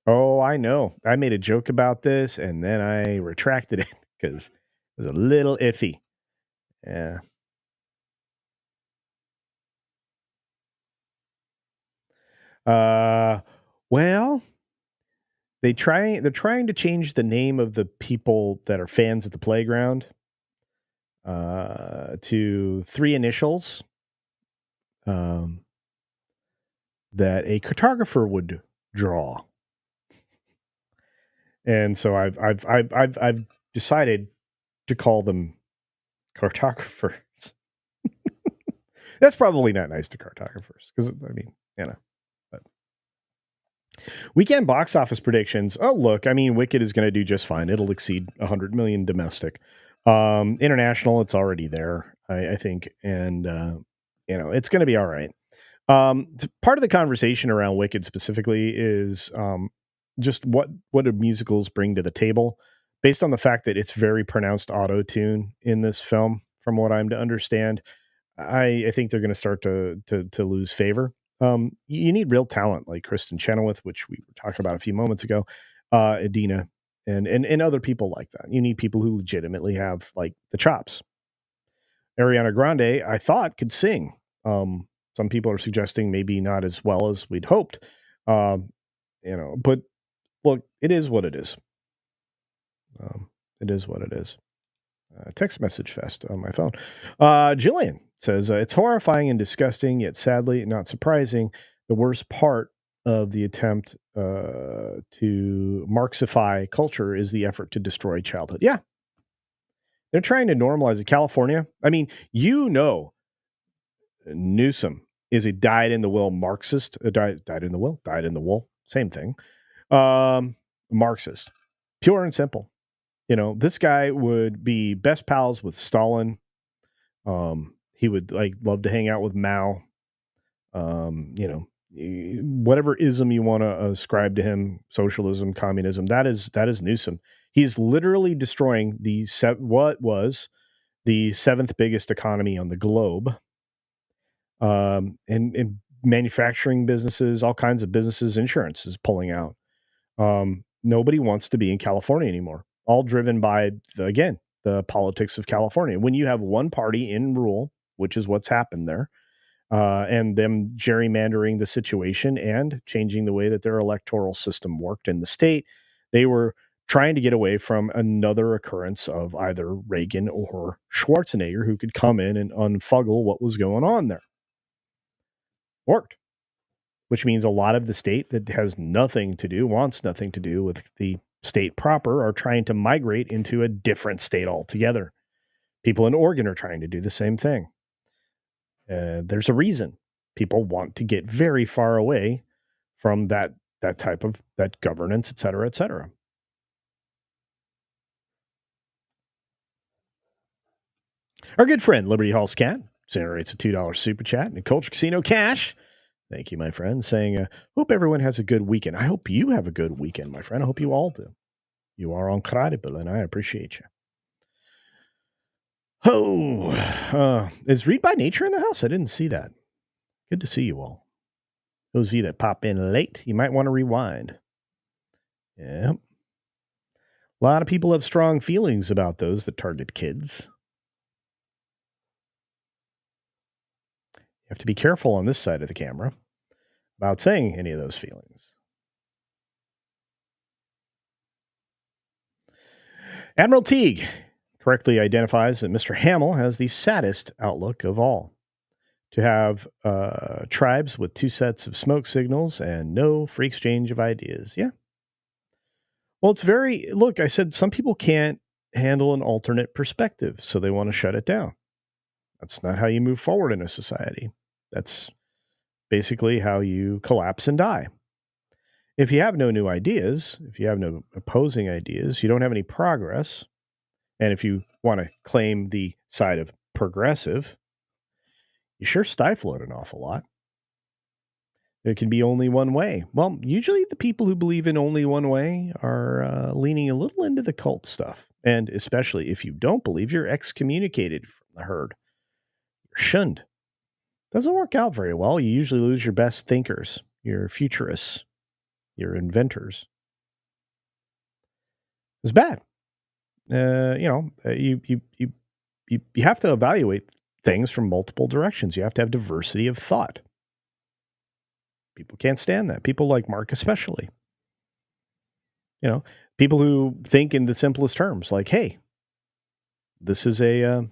Oh, I know. I made a joke about this and then I retracted it because it was a little iffy. Yeah. Well, they're trying to change the name of the people that are fans at the playground to 3 initials that a cartographer would draw. And so I've decided to call them cartographers. That's probably not nice to cartographers because but weekend box office predictions. Oh, look, Wicked is going to do just fine. It'll exceed 100 million domestic. International, it's already there, I think, and it's going to be all right. Part of the conversation around Wicked specifically is just what do musicals bring to the table, based on the fact that it's very pronounced auto-tune in this film, from what I'm to understand. I think they're going to start to lose favor. You need real talent like Kristen Chenoweth, which we were talking about a few moments ago, Adina, and other people like that. You need people who legitimately have like the chops. Ariana Grande, I thought, could sing. Some people are suggesting maybe not as well as we'd hoped. But look, it is what it is. It is what it is. Text message fest on my phone. Jillian says, it's horrifying and disgusting, yet sadly not surprising. The worst part of the attempt to Marxify culture is the effort to destroy childhood. Yeah. They're trying to normalize it. California, Newsom is a dyed-in-the-wool Marxist. Dyed-in-the-wool, same thing. Marxist. Pure and simple. This guy would be best pals with Stalin. He would love to hang out with Mao. Whatever ism you want to ascribe to him, socialism, communism, that is Newsom. He's literally destroying what was the 7th biggest economy on the globe. And manufacturing businesses, all kinds of businesses, insurance is pulling out. Nobody wants to be in California anymore. All driven by, the politics of California. When you have one party in rule, which is what's happened there, and them gerrymandering the situation and changing the way that their electoral system worked in the state, they were trying to get away from another occurrence of either Reagan or Schwarzenegger, who could come in and unfuggle what was going on there. Worked. Which means a lot of the state that wants nothing to do with the state proper, are trying to migrate into a different state altogether. People in Oregon are trying to do the same thing. There's a reason people want to get very far away from that type of that governance, et cetera, et cetera. Our good friend Liberty Hall's Cat generates a $2 super chat and a Culture Casino cash. Thank you, my friend, saying, hope everyone has a good weekend. I hope you have a good weekend, my friend. I hope you all do. You are incredible, and I appreciate you. Is Read by Nature in the house? I didn't see that. Good to see you all. Those of you that pop in late, you might want to rewind. Yeah. A lot of people have strong feelings about those that target kids. You have to be careful on this side of the camera about saying any of those feelings. Admiral Teague correctly identifies that Mr. Hamill has the saddest outlook of all. to have tribes with 2 sets of smoke signals and no free exchange of ideas. Yeah. Well, it's very, look, I said some people can't handle an alternate perspective, so they want to shut it down. That's not how you move forward in a society. That's basically how you collapse and die. If you have no new ideas, if you have no opposing ideas, you don't have any progress. And if you want to claim the side of progressive, you sure stifle it an awful lot. There can be only one way. Well, usually the people who believe in only one way are leaning a little into the cult stuff. And especially if you don't believe, you're excommunicated from the herd. You're shunned. Doesn't work out very well. You usually lose your best thinkers, your futurists, your inventors. It's bad. You have to evaluate things from multiple directions. You have to have diversity of thought. People can't stand that. People like Mark especially. People who think in the simplest terms, like, hey, this is a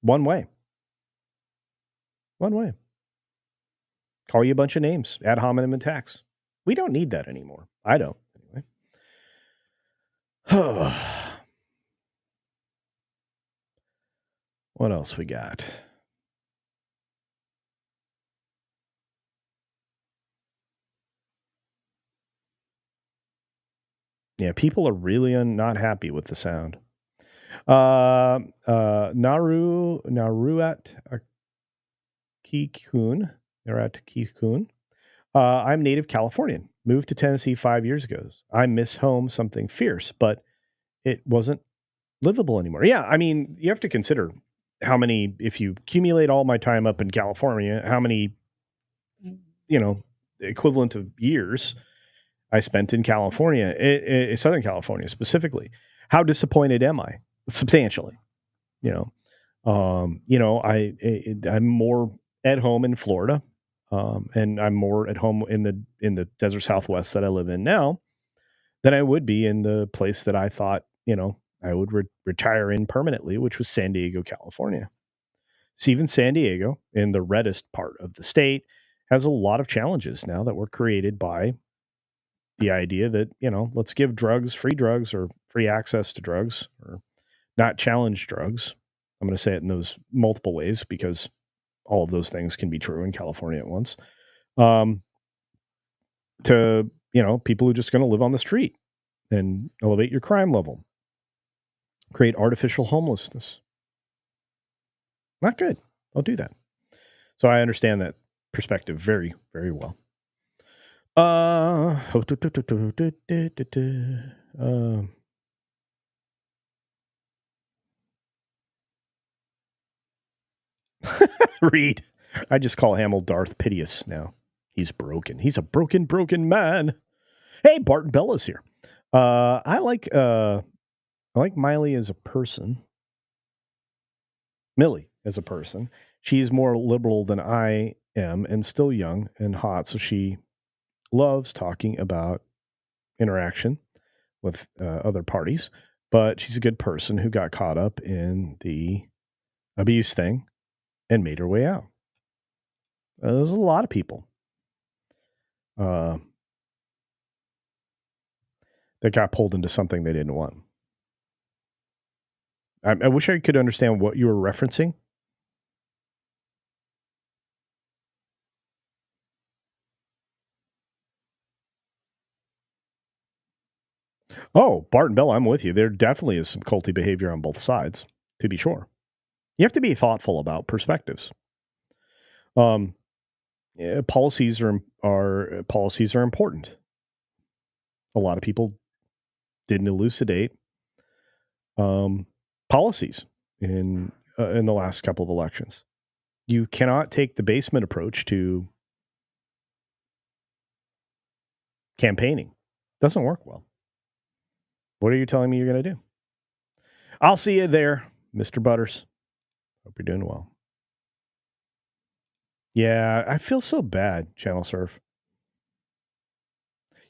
one way. One way. Call you a bunch of names, ad hominem attacks. We don't need that anymore. I don't, anyway. What else we got? Yeah, people are really not happy with the sound. Naruat Kikun. I'm native Californian. Moved to Tennessee 5 years ago. I miss home something fierce, but it wasn't livable anymore. Yeah, I mean, you have to consider how many, if you accumulate all my time up in California, how many, equivalent of years I spent in California, Southern California specifically. How disappointed am I? Substantially. I'm more at home in Florida, and I'm more at home in the desert Southwest that I live in now than I would be in the place that I thought, I would retire in permanently, which was San Diego, California. So even San Diego, in the reddest part of the state, has a lot of challenges now that were created by the idea that, let's give free drugs or free access to drugs, or not challenge drugs. I'm going to say it in those multiple ways because all of those things can be true in California at once. To, people who are just going to live on the street and elevate your crime level, create artificial homelessness. Not good. Don't do that. So I understand that perspective very, very well. Reed. I just call Hamill Darth Piteous now. He's broken. He's a broken man. Hey, Bart and Bella's here. I like Miley as a person. Millie as a person. She's more liberal than I am and still young and hot, so she loves talking about interaction with other parties, but she's a good person who got caught up in the abuse thing and made her way out. There's a lot of people that got pulled into something they didn't want. I wish I could understand what you were referencing. Oh, Bart and Bella, I'm with you. There definitely is some culty behavior on both sides, to be sure. You have to be thoughtful about perspectives. Policies are important. A lot of people didn't elucidate policies in the last couple of elections. You cannot take the basement approach to campaigning. Doesn't work well. What are you telling me you're going to do? I'll see you there, Mr. Butters. Hope you're doing well. Yeah, I feel so bad, Channel Surf.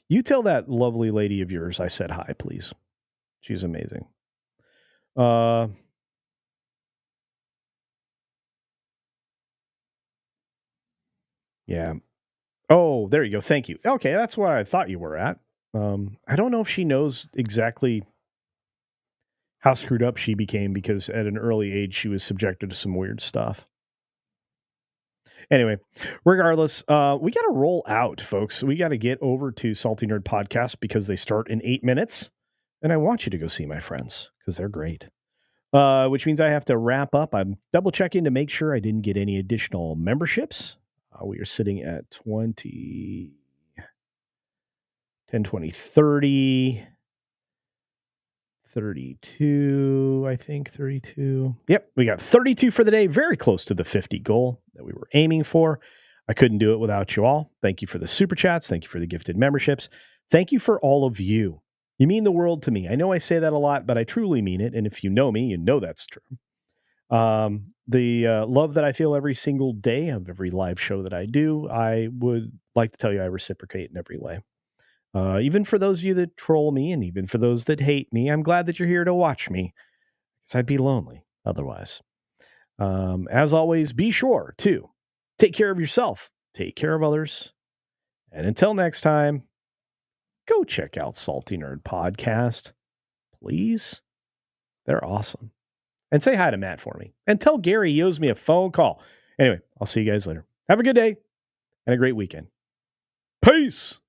You tell that lovely lady of yours I said hi, please. She's amazing. Uh, yeah. Oh, there you go. Thank you. Okay, that's what I thought you were at. I don't know if she knows exactly how screwed up she became because at an early age she was subjected to some weird stuff. Anyway, regardless, we got to roll out, folks. We got to get over to Salty Nerd Podcast because they start in 8 minutes. And I want you to go see my friends because they're great. Which means I have to wrap up. I'm double checking to make sure I didn't get any additional memberships. We are sitting at 20, 10, 20, 30, 32, I think 32. Yep, we got 32 for the day. Very close to the 50 goal that we were aiming for. I couldn't do it without you all. Thank you for the super chats. Thank you for the gifted memberships. Thank you for all of you. You mean the world to me. I know I say that a lot, but I truly mean it. And if you know me, you know that's true. The love that I feel every single day of every live show that I do, I would like to tell you I reciprocate in every way. Even for those of you that troll me and even for those that hate me, I'm glad that you're here to watch me because I'd be lonely otherwise. As always, be sure to take care of yourself, take care of others. And until next time, go check out Salty Nerd Podcast, please. They're awesome. And say hi to Matt for me. And tell Gary he owes me a phone call. Anyway, I'll see you guys later. Have a good day and a great weekend. Peace.